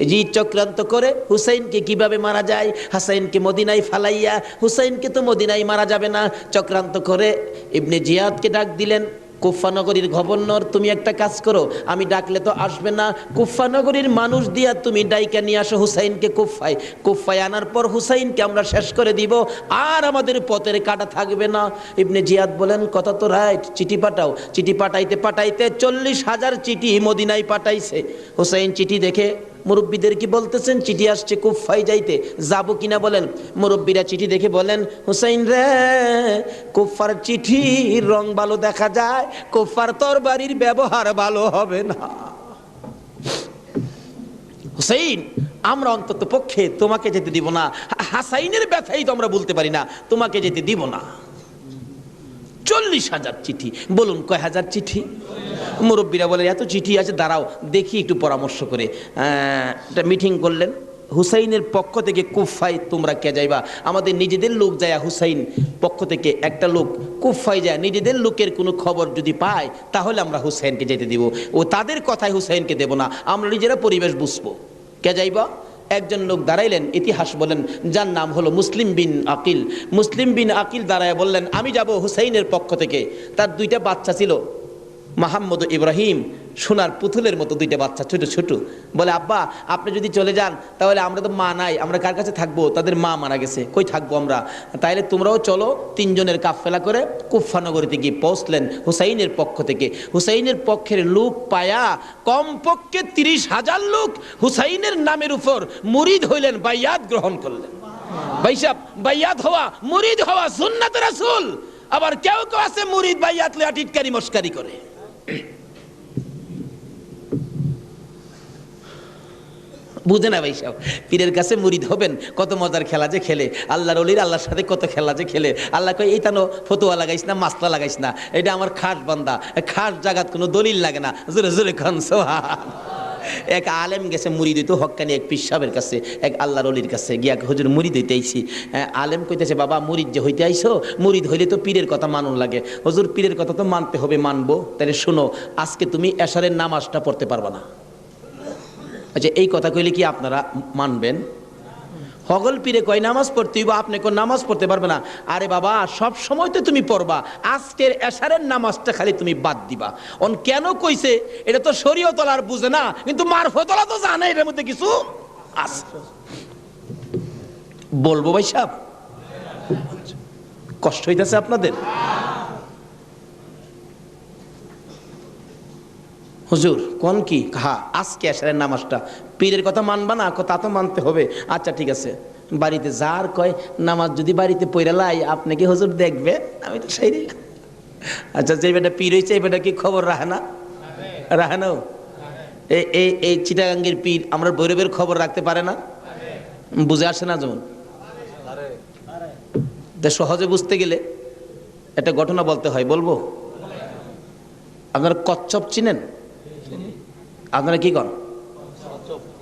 জি চক্রান্ত করে হুসাইনকে কিভাবে মারা যায়, হাসাইনকে মদিনায় ফালাইয়া, হুসাইনকে তো মদিনায় মারা যাবে না, চক্রান্ত করে ইবনে জিয়াদকে ডাক দিলেন। কুফা নগরীর গভর্নর, তুমি একটা কাজ করো, আমি ডাকলে তো আসবে না, কুফা নগরীর মানুষ দিয়া তুমি ডাইকা নিয়ে আসো হুসাইনকে কুফায়। কুফায় আনার পর হুসাইনকে আমরা শেষ করে দিব, আর আমাদের পথের কাটা থাকবে না। ইবনে জিয়াদ বলেন কথা তো রাইট, চিঠি পাঠাও। চিঠি পাঠাইতে পাঠাইতে 40,000 চিঠি মদিনায় পাঠাইছে। হুসাইন চিঠি দেখে মুরব্বীদের কি বলতেছেন, চিঠি আসছে কুফায় যাইতে, যাবো কিনা বলেন। মুরব্বীরা চিঠি দেখে বলেন, হুসাইন রে, কুফার চিঠির রং ভালো দেখা যায়, কুফার তরবারির ব্যবহার ভালো হবে না। হুসাইন, আমরা অন্তত পক্ষে তোমাকে যেতে দিব না, হাসাইনের ব্যথাই তো আমরা বলতে পারি না, তোমাকে যেতে দিব না। 40,000 চিঠি, বলুন কয় হাজার চিঠি? মুরব্বীরা বলে এত চিঠি আছে, দাঁড়াও দেখি একটু পরামর্শ করে। একটা মিটিং করলেন, হুসাইনের পক্ষ থেকে কুফায় তোমরা কে যাইবা? আমাদের নিজেদের লোক যায়, হুসাইন পক্ষ থেকে একটা লোক কুফায় যায়, নিজেদের লোকের কোনো খবর যদি পায় তাহলে আমরা হুসাইনকে যেতে দিব, ও তাদের কথায় হুসাইনকে দেব না, আমরা নিজেরা পরিবেশ বুঝবো। কে যাইবা? একজন লোক দাঁড়াইলেন, ইতিহাস বলেন, যার নাম হলো মুসলিম বিন আকিল। মুসলিম বিন আকিল দাঁড়ায় বললেন, আমি যাব হুসাইনের পক্ষ থেকে। তার দুইটা বাচ্চা ছিল, মোহাম্মদ ইব্রাহিম, সোনার পুতুলের মতো দুইটা বাচ্চা, ছোট ছোট। বলে আব্বা আপনি যদি চলে যান তাহলে আমরা তো মা নাই, আমরা কার কাছে থাকবো? তাদের মা মারা গেছে, কই থাকবো আমরা? তাইলে তোমরাও চলো। তিনজনের কাফেলা করে কুফা নগরীতে গিয়ে পৌঁছলেন হুসাইনের পক্ষ থেকে। হুসাইনের পক্ষের লোক পায়া কমপক্ষে 30,000 লোক হুসাইনের নামের উপর মুরিদ হইলেন, বাইয়াত গ্রহণ করলেন। ভাইসাব, বাইয়াত হওয়া, মুরিদ হওয়া সুন্নাত রাসূল। আবার কেউ কেউ আছে মুরিদ বাইয়াত লইয়া টিটকারি মস্কারি করে। বুঝে না ভাইসাব, পীরের কাছে মুরিদ হবেন, কত মজার খেলা যে খেলে, আল্লাহর ওলির আল্লাহর সাথে কত খেলা যে খেলে। আল্লাহ কয় এই তানো ফতুয়া লাগাইস না, মাসলা লাগাইস না, এটা আমার খাস বান্দা, খাস জাগাত কোনো দলিল লাগে না। জোরে জোরে খান সোহান। এক আলেম গেছে মুরিদ হইতো, হক্কানি এক পীর সাহেবের কাছে, এক আল্লাহর ওলির কাছে গিয়া, হুজুর মুরিদ হইতে আইছি। আলেম কইতেছে, বাবা মুরিদ যে হইতে আইছো, মুরিদ হইলে তো পীরের কথা মানুন লাগে। হুজুর পীরের কথা তো মানতে হবে, মানবো। তাহলে শোনো, আজকে তুমি এশারের নামাজটা পড়তে পারবা না। আচ্ছা এই কথা কইলে কি আপনারা মানবেন? হগল পীরে কয় নামাজ পড়তে হইব, আপনি কোন নামাজ পড়তে পারবে না। আরে বাবা, সব সময় তো তুমি পড়বা, আজকের এশারের নামাজটা খালি তুমি বাদ দিবা। অন কেন কইছে এটা তো শরীয়ত আর বুঝে না, কিন্তু মারফতলা তো জানে এর মধ্যে কিছু আছে। বলবো ভাই সাহেব, কষ্ট হইতেছে আপনাদের? হুজুর কোন কি? হ্যাঁ, আজকে এশারের নামাজটা পীরের কথা মানবা না? তা তো মানতে হবে। আচ্ছা ঠিক আছে, বাড়িতে যার কয় নামাজ যদি বাড়িতে পড়া লাই, আপনি কি হুজুর দেখবে? আমি তো সেই। আচ্ছা, যে বেটা পীর হয়েছে এই বেটা কি খবর রাখে না? রাখে না? এই চিটাগাঙ্গের পীর আমরা ভৈরবের খবর রাখতে পারে না? বুঝে আসে না? যেমন সহজে বুঝতে গেলে একটা ঘটনা বলতে হয়, বলবো? আপনারা কচ্ছপ চিনেন? আপনারা কি কন?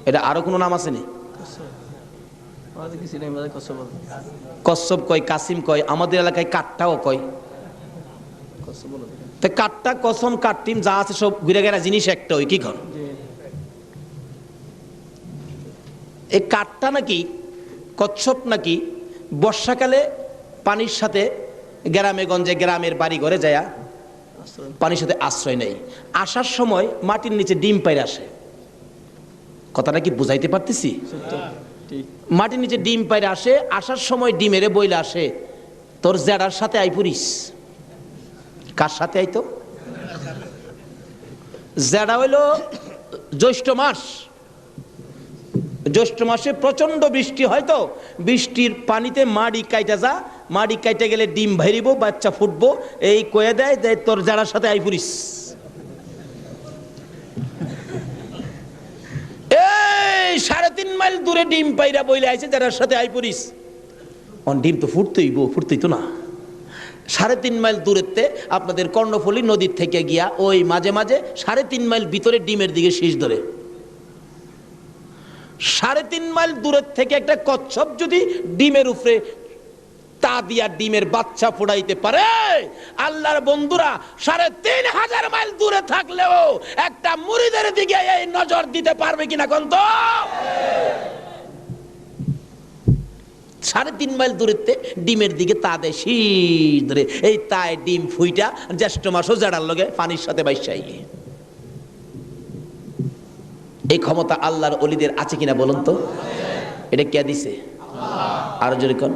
এটা আরো কোনো নাম আছে নি? কচ্ছপ কয়, কাসিম কয়, আমাদের এলাকায় কাঠটাও কয়। কাঠটা, কসম, কাঠটিম যা আছে সব ঘুরে গেরা জিনিস একটা, ওই কি কন? এই কাঠটা নাকি, কচ্ছপ নাকি বর্ষাকালে পানির সাথে গ্রামে গঞ্জে, গ্রামের বাড়ি ঘরে যায় পানির সাথে আশ্রয় নেই। আসার সময় মাটির নিচে ডিম পাইরে আসে। কথাটা কি বুঝাইতে পারতেছি? মাটির নিচে ডিম পাইরে আসে, আসার সময় ডিমেরে বইলে আসে, তোর জেডার সাথে আই পুরিস। কার সাথে আইতো? জেডা হইল জ্যৈষ্ঠ মাস। জ্যৈষ্ঠ মাসে প্রচন্ড বৃষ্টি হয়, তো বৃষ্টির পানিতে মাড়ি কাইটা যা, মাড়ি কাইটা গেলে ডিম ভাইরিব, বাচ্চা ফুটবো, এই কয়ে দেয় যে তোর যারার সাথে আই পুরিস। এই 3.5 মাইল দূরে ডিম পাইরা বইলে আইছে যারার সাথে আই পুরিস। অন ডিম তো ফুটতেই তো না। 3.5 মাইল দূরেতে আপনাদের কর্ণফুলী নদীর থেকে গিয়া ওই মাঝে মাঝে 3.5 মাইল ভিতরে ডিমের দিকে শীষ ধরে। 3.5 মাইল দূরের থেকে একটা কচ্ছপ যদি ডিমের উপরে তা দিয়া ডিমের বাচ্চা ফোড়াইতে পারে, আল্লাহর বন্ধুরা 3,500 মাইল দূরে থাকলেও একটা মুরিদের দিকে এই নজর দিতে পারবে কিনা কোন? তো 3.5 মাইল দূরেতে ডিমের দিকে তা দেয় শীষ ধরে, এই তাই ডিম ফুইটা জ্যৈষ্ঠ মাসও জাড়ার লগে পানির সাথে বাইসাই। এই ক্ষমতা আল্লাহর ওলিদের আছে কিনা বলুন তো? এটা কে দিছে? আরো জোরে কোন?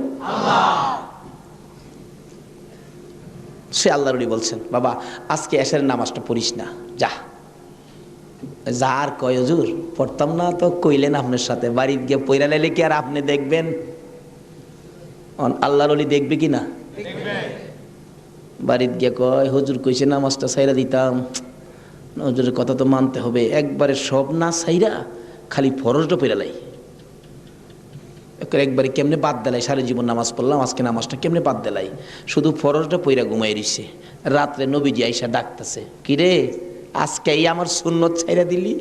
সে আল্লাহর ওলি বলছেন, বাবা আজকে এশারের নামাজটা পড়িস না, যা। যার কয় হুজুর পড়তাম না, তো কইলেন আপনার সাথে, বাড়িতে গিয়ে পয়রা লাইলে কি আর আপনি দেখবেন? আল্লাহর ওলি দেখবে কিনা? বাড়িতে গিয়ে কয় হুজুর কইছে নামাজটা ছাইরা দিতাম, হুজুরের কথা তো মানতে হবে, একবারে সব না ছাইরা খালি ফরজটা পয়রা লাই। একবারে কেমনে বাদ দেলাই, সারা জীবন নামাজ পড়লাম, আজকে নামাজটা কেমনে বাদ দেলাই, শুধু ফরজটা পইরা ঘুমাই রইছে। রাত্রে নবীজি আইসা ডাকতেছে, কিরে আজকে এই আমার সুন্নত ছাইরা দিলি?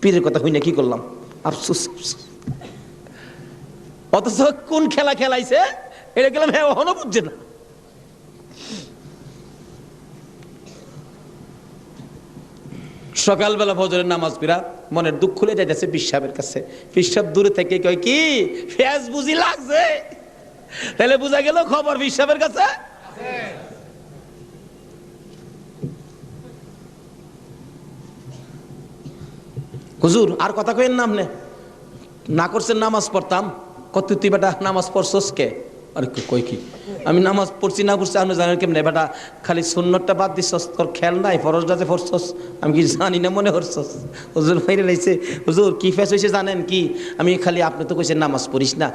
পীরের কথা হই না, কি করলাম, আফসোস। অথচ কোন খেলা খেলাইছে এটা গেলাম, হ্যাঁ ওহনো বুঝছে না। সকালবেলা ফজরের নামাজ পড়া মনের দুঃখ খুলে যাইতেছে পীর সাহেবের কাছে। পীর সাহেব দূরে থেকে কয়, কি ফেস বুঝি লাগছে? তাহলে বুঝা গেল খবর পীর সাহেবের কাছে। হুজুর আর কথা কইেন না, আপনি না করছেন নামাজ পড়তাম, কত তুই বেটা নামাজ পড়ছস কে? আরে কই কি আমি নামাজ পড়ছি না পড়ছি আপনি জানেন কেমনে? বেটা খালি সুন্নতটা বাদ দিছস, তোর খেয়াল নাই ফরজটা যে পড়ছস, আমি কি জানি না মনে করছস? হুজুর মাইরে লাইছে। হুজুর কি ফেস হয়েছে জানেন কি? আমি খালি আপনি তো কইছেন নামাজ পড়িস না,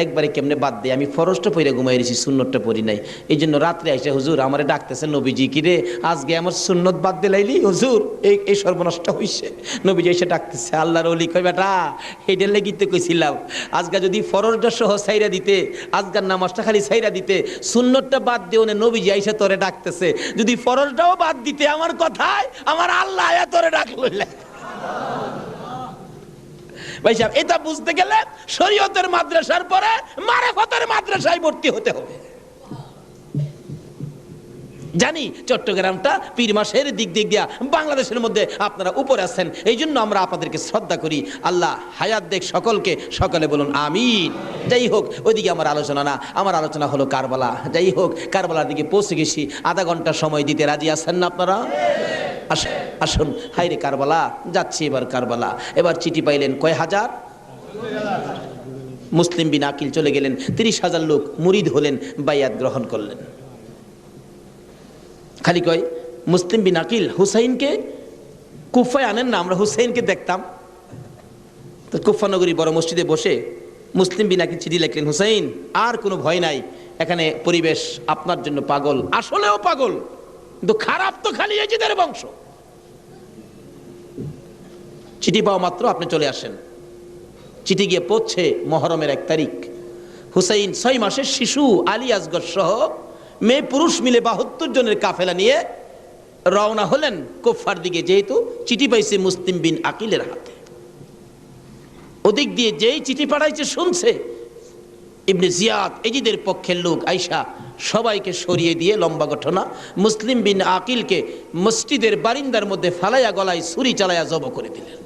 একবারে কেমনে বাদ দেয়, আমি ফরজটা পড়ে ঘুমাই রয়েছি, সুন্নতটা পড়ি নাই, এই জন্য রাত্রে আইসে হুজুর আমারে ডাকতেছে নবীজি, কি রে আজকে আমার সুন্নত বাদ দিলাইলি? হুজুর এই সর্বনষ্ট হইছে। নবীজি এসে ডাকতেছে, আল্লাহর ওলি কই বেটা এইটার লেগি তো কইছিলাম, আজকে যদি ফরজটা সহ ছাইরা দিতে, আজকের নামাজটা খালি ছাইরা দিতে, সুন্নতটা বাদ দিও না, নবীজি আইসা তোরে ডাকতেছে, যদি ফরজটাও বাদ দিতে আমার কথায়, আমার আল্লাহ আয়া তোরে ডাকলো। ভাই সাহেব এটা বুঝতে গেলে শরীয়তের মাদ্রাসার পরে মারিফতের মাদ্রাসায় ভর্তি হতে হবে। জানি চট্টগ্রামটা পীর মাসের দিক দিয়া বাংলাদেশের মধ্যে আপনারা উপরে আছেন, এই জন্য আমরা আপনাদেরকে শ্রদ্ধা করি। আল্লাহ হায়াত দেখ সকলকে, সকলে বলুন আমিন। যাই হোক, ওইদিকে আমার আলোচনা না, আমার আলোচনা হলো কারবালা। যাই হোক, কারবালার দিকে পৌঁছে গেছি। আধা ঘন্টা সময় দিতে রাজি আছেন না আপনারা? আসুন আসুন, হাইরে কারবালা, যাচ্ছি এবার কারবালা। এবার চিঠি পাইলেন কয় হাজার? মুসলিম বিন আকিল চলে গেলেন, 30,000 লোক মুরিদ হলেন, বাইয়াত গ্রহণ করলেন। খালি কয় মুসলিম বিন আকিল হুসাইনকে কুফায় আনেন না, আমরা হুসাইনকে দেখতাম। তো কুফা নগরী বড় মসজিদে বসে মুসলিম বিন আকিল চিঠি লিখলেন, হুসাইন আর কোনো ভয় নাই, এখানে পরিবেশ আপনার জন্য পাগল, আসলেও পাগল, কিন্তু খারাপ তো খালি এজিদের বংশ। চিঠি পাওয়া মাত্র আপনি চলে আসেন। চিঠি গিয়ে পৌঁছে মহরমের 1 তারিখ। হুসাইন 6 মাসের শিশু আলী আসগর সহ মেয়ে পুরুষ মিলে 72 জনের কাফেলা নিয়ে রওনা হলেন কুফার দিকে, যেহেতু চিঠি পাইছে মুসলিম বিন আকিলের হাতে। ওদিক দিয়ে যেই চিঠি পাঠাইছে শুনছে ইবনে জিয়াদ এজিদের পক্ষের লোক আইসা সবাইকে সরিয়ে দিয়ে, লম্বা ঘটনা, মুসলিম বিন আকিলকে মসজিদের বারিন্দার মধ্যে ফালাইয়া গলায় ছুরি চালাইয়া জব করে দিলেন।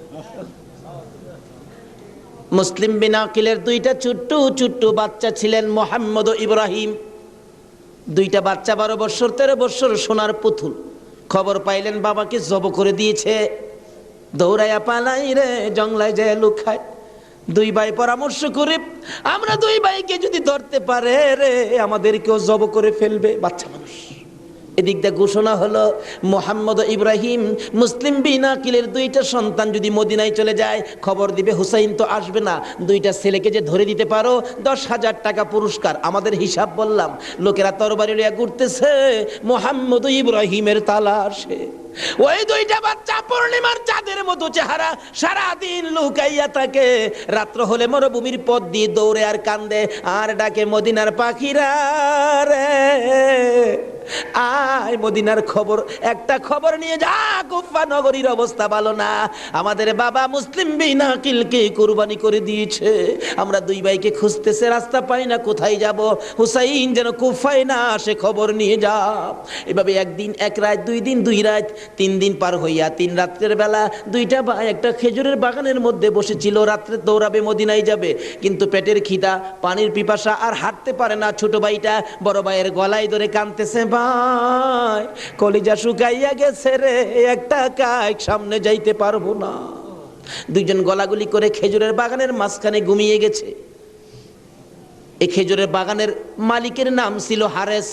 মুসলিম বিন আকিলের 2টা ছোট্ট ছোট্ট বাচ্চা ছিলেন, মোহাম্মদ ও ইব্রাহিম। 2টা বাচ্চা 12 বছর 13 বছর, সোনার পুতুল। খবর পাইলেন বাবাকে জব করে দিয়েছে, দৌড়াইয়া পালাই রে জঙ্গলায় যায় লুকায়। 2 ভাই পরামর্শ করে, আমরা 2 ভাইকে যদি ধরতে পারে রে আমাদেরকেও জব করে ফেলবে, বাচ্চা মানুষ। এদিক দিয়ে ঘোষণা হলো মোহাম্মদ ইব্রাহিম মুসলিম বিন আকিলের 2টা সন্তান যদি মদিনায় চলে যায়, খবর দিবে হুসাইন তো আসবে না, 2টা ছেলেকে যে ধরে দিতে পারো 10,000 টাকা পুরস্কার। আমাদের হিসাব বললাম, লোকেরা তরবারি লইয়া ঘুরতেছে মোহাম্মদ ইব্রাহিমের তালাশে। ওই 2টা বাচ্চা পূর্ণিমার চাঁদের মতো চেহারা, সারাদিন লুকাইয়া থাকে, রাত্র হলে মরুভূমির পথ দিয়ে দৌড়ে আর কান্দে আর ডাকে মদিনার পাখিরা রে আয়, মদিনার খবর, একটা খবর নিয়ে যা, কুফা নগরীর অবস্থা ভালো না, আমাদের বাবা মুসলিম বিন আকিলকে কুরবানি করে দিয়েছে, আমরা 2 ভাইকে খুঁজতেছে, রাস্তা পাই না, কোথায় যাব, হুসাইন যেন কুফায় না আসে, খবর নিয়ে যা। এভাবে 1 দিন 1 রাত, 2 দিন 2 রাত, 3 দিন পার হইয়া 3 রাত্রের বেলা 2টা ভাই একটা খেজুরের বাগানের মধ্যে বসেছিল, রাত্রে দৌড়াবে মদিনায় যাবে, কিন্তু পেটের খিদা, পানির পিপাসা, আর হাঁটতে পারে না। ছোট ভাইটা বড় ভাইয়ের গলায় ধরে কাঁদতেছে, ভাই কলিজা শুকাইয়া গেছে রে, একটা কাজ সামনে যাইতে পারবো না। 2 জন গলাগুলি করে খেজুরের বাগানের মাঝখানে ঘুমিয়ে গেছে। এই খেজুরের বাগানের মালিকের নাম ছিল হারেস।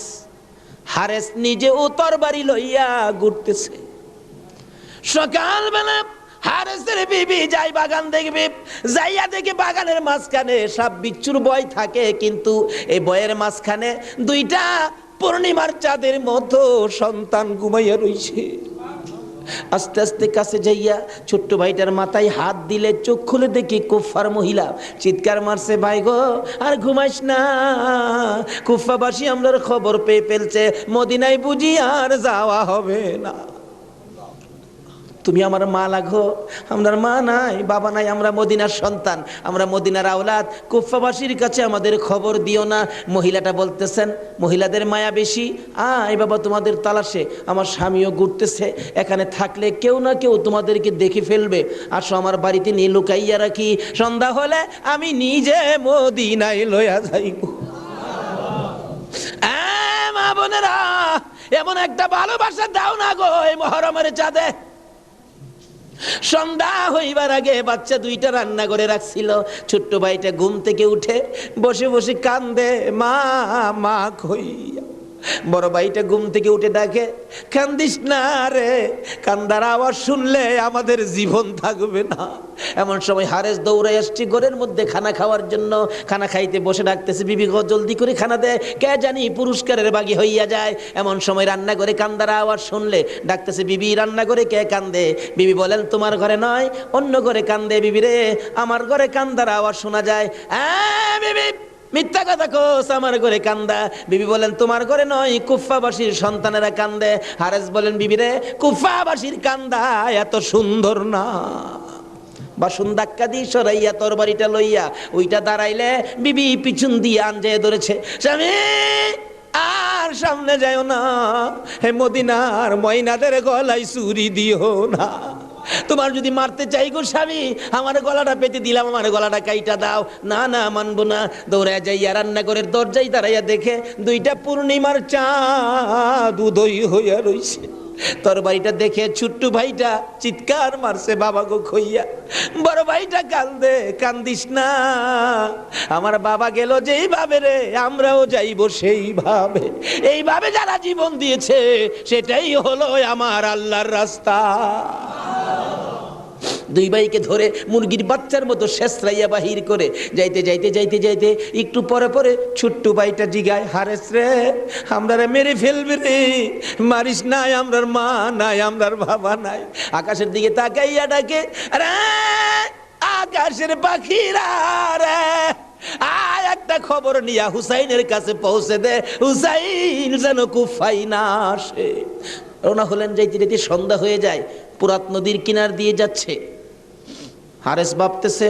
হারেস নিজে ও তরবারি লইয়া ঘুরতেছে। সকালবেলা হারেসের বিবি যাই বাগান দেখবে, যাইয়া দেখে বাগানের মাঝখানে সাপ বিচ্ছুর ভয় থাকে, কিন্তু এই বয়ের মাঝখানে 2টা পূর্ণিমার চাঁদের মতো সন্তান ঘুমাইয়া রইছে। আস্তে আস্তে কাছে যাইয়া ছোট্ট ভাইটার মাথায় হাত দিলে, চোখ খুলে দেখি কুফার মহিলা, চিৎকার মারছে, ভাই গো আর ঘুমাইস না, কুফাবাসী আমরার খবর পেয়ে ফেলছে, মদিনায় বুঝি আর যাওয়া হবে না, তুমি আমার মা লাগো, আমার মা নাই, বাবা নাই, আমরা মদিনার সন্তান, আমরা মদিনার আওলাদ, কুফাবাসীর কাছে আমাদের খবর দিও না। মহিলাটা বলতেছেন, মহিলাদের মায়া বেশি, আয় বাবা তোমাদের তালাশে, আমার স্বামীও ঘুরতেছে, এখানে থাকলে কেউ না কেউ তোমাদেরকে দেখে ফেলবে, আসো আমার বাড়িতে নিয়ে লুকাইয়া রাখি, সন্ধ্যা হলে আমি নিজে মদিনায় লইয়া যাইব। মা বোনেরা, এমন একটা ভালোবাসা দাও না গো এই মহরমের চাঁদে। সন্ধ্যা হইবার আগে বাচ্চা 2টা রান্না করে রাখছিল। ছোট্ট ভাইটা ঘুম থেকে উঠে বসে বসে কান্দে, মা মা কইয়া। বড় ভাইটা ঘুম থেকে উঠে ডাকে, কান্দিস না রে, কান্দার আওয়াজ শুনলে আমাদের জীবন থাকবে না। এমন সময় হারেস দৌড়ে আসছে ঘরের মধ্যে খানা খাওয়ার জন্য। খানা খাইতে বসে ডাকতেছে, বিবি গো জলদি করে খানা দে, কে জানি পুরস্কারের বাগি হইয়া যায়। এমন সময় রান্না করে কান্দার আওয়াজ শুনলে ডাকতেছে, বিবি রান্না করে কে কান্দে? বিবি বলেন, তোমার ঘরে নয়, অন্য ঘরে কান্দে। বিবি রে, আমার ঘরে কান্দার আওয়াজ শোনা যায়। বিবি মিথ্যা কথা কোস, আমার ঘরে কান্দা। বিবি বলেন, তোমার ঘরে নয়, কুফাবাসীর সন্তানেরা কান্দে। হারেস বলেন, বিবি রে, কুফাবাসীর কান্দা এত সুন্দর না। বাসন ধাক্কা দিয়ে সরাইয়া তরবারিটা লইয়া ওইটা দাঁড়াইলে বিবি পিছন দিয়ে আনজে ধরেছে, স্বামী আর মদিনার সামনে যাও না, হে মদিনার ময়নাদের গলায় ছুরি দিও না। তোমার যদি মারতে চাই গো স্বামী, আমার গলাটা পেতে দিলাম, আমার গলাটা কাইটা দাও। না না, মানবো না। দৌড়ায় যাইয়া রান্নাঘরের দরজায় দাঁড়াইয়া দেখে দুইটা পূর্ণিমার চাঁদ উদয় হইয়া রইছে। তরবারিটা দেখে ছোট্ট ভাইটা চিৎকার মারছে, বাবা গো খইয়া। বড় ভাইটা কান্দে, কান্দিস না, আমার বাবা গেল যেইভাবে রে, আমরাও যাইব সেইভাবে। এইভাবে যারা জীবন দিয়েছে সেটাই হলো আমার আল্লাহর রাস্তা। দুই ভাইকে ধরে মুরগির বাচ্চার মতো শেষরাইয়া বাহির করে যাইতে যাইতে যাইতে যাইতে একটু পরে পরে ছোট্ট ভাইটা জিগায়, হারেস রে, আমরা মেরে ফেলবে রে, মারিস নাই, আমরার মা নাই, আমরার বাবা নাই। আকাশের দিকে তাকাইয়া ডাকে, রে আকাশের পাখিরা রে, আয় একটা খবর নিয়া হুসাইনের কাছে পৌঁছে দে, হুসাইন যেন কুফায় না আসে। রওনা হলেন, যাইতে যাইতে সন্ধ্যা হয়ে যায়। পুরাত নদীর কিনার দিয়ে যাচ্ছে। হারেস ভাবতেছে,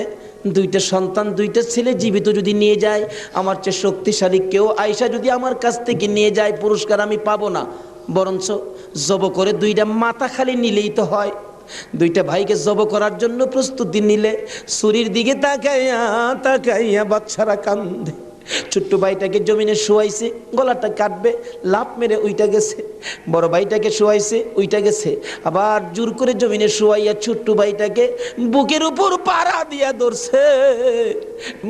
দুইটা সন্তান, দুইটা ছেলে জীবিত যদি নিয়ে যায়, আমার চেয়ে শক্তিশালী কেউ আয়সা যদি আমার কাছ থেকে নিয়ে যায়, পুরস্কার আমি পাবো না, বরঞ্চ জব করে দুইটা মাথা খালি নিলেই তো হয়। দুইটা ভাইকে জব করার জন্য প্রস্তুতি নিলে ছুরির দিকে তাকাইয়া তাকাইয়া বাচ্চারা কান্দে। ছোট্ট ভাইটাকে জমিনে শোয়াইছে, গলাটা কাটবে, লাফ মেরে উইটা গেছে। বড় ভাইটাকে শোয়াইছে, উইটা গেছে। আবার জোর করে জমিনে শোয়াইয়া ছোট্ট ভাইটাকে বুকের উপর পাড়া দিয়া ধরছে,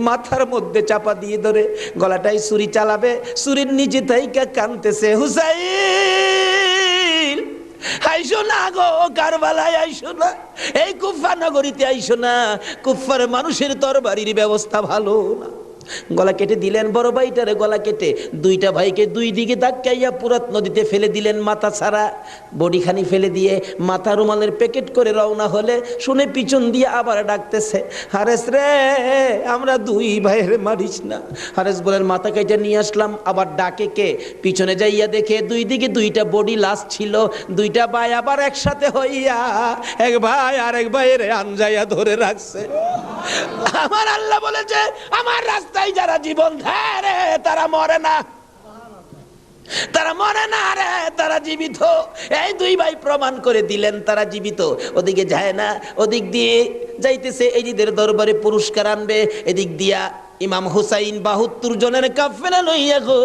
মাথার মধ্যে চাপা দিয়ে ধরে গলাটাই ছুরি চালাবে, ছুরির নিচে থাইকা কাঁদতেছে, হুসাইন আইসো না গো, কারবালায় আইসো না, এই কুফা নগরীতে আইসো না, কুফার মানুষের তরবারির ব্যবস্থা ভালো না। গলা কেটে দিলেন বড় ভাইটারে, গলা কেটে দুইটা ভাইকে দুই দিকে ধাক্কাইয়া পুরাত নদীতে ফেলে দিলেন, মাথা ছাড়া বডিখানি ফেলে দিয়ে মাথা রুমালের প্যাকেট করে রওনা হলে শুনে পিছন দিয়ে আবার ডাকতেছে, হারেস রে, আমরা দুই ভাইয়ের মারিস না। হারেস বলেন, মাথা কেটে নিয়ে আসলাম। আবার ডাকে কে? পিছনে যাইয়া দেখে দুই দিকে দুইটা বডি লাশ ছিল। দুইটা ভাই আবার একসাথে হইয়া এক ভাই আর এক ভাইয়ের আনজাইয়া ধরে রাখছে। আমার আল্লাহ বলেছে, আমার রাস্তায় যারা জীবন দেয় রে, তারা মরে না, তারা মরে না রে, তারা জীবিত। এই দুই ভাই প্রমাণ করে দিলেন তারা জীবিত। ওদিকে যায় না, ওদিক দিয়ে যাইতেছে, এজিদের দরবারে পুরস্কার আনবে। এদিক দিয়া ইমাম হুসাইন 72 জনের কাফেলা লইয়া গো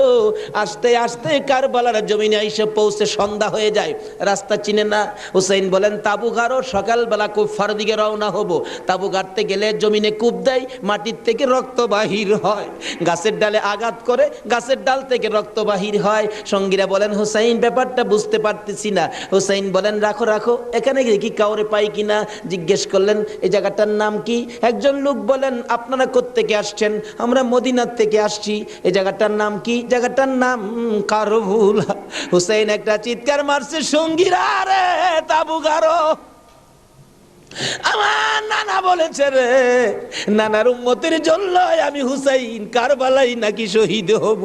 আস্তে আস্তে কারবালার জমিনে এসে পৌঁছে সন্ধ্যা হয়ে যায়। রাস্তা চিনে না। হুসাইন বলেন, তাবু গাড়ো, সকালবেলা কুফার দিকে রওনা হব। তাবু গাড়তে গেলে জমিনে কূপ দেয়, মাটির থেকে রক্ত বাহির হয়। গাছের ডালে আঘাত করে, গাছের ডাল থেকে রক্ত বাহির হয়। সঙ্গীরা বলেন, হুসাইন ব্যাপারটা বুঝতে পারতেছি না। হুসাইন বলেন, রাখো রাখো, এখানে কি কাউরে পাই কিনা। জিজ্ঞেস করলেন, এই জায়গাটার নাম কি? একজন লোক বলেন, আপনারা কোত্থেকে আসছেন? আমরা মদিনার থেকে আসছি। এই জায়গাটার নাম কি? জায়গাটার নাম কারবুলা। হুসাইন একটা চিৎকার মারছে, সঙ্গীরা রে, তাবু গাড়ো। আমার নানা বলেছে রে, নানার উম্মতের জন্য আমি হুসাইন কারবালাই নাকি শহীদ হব।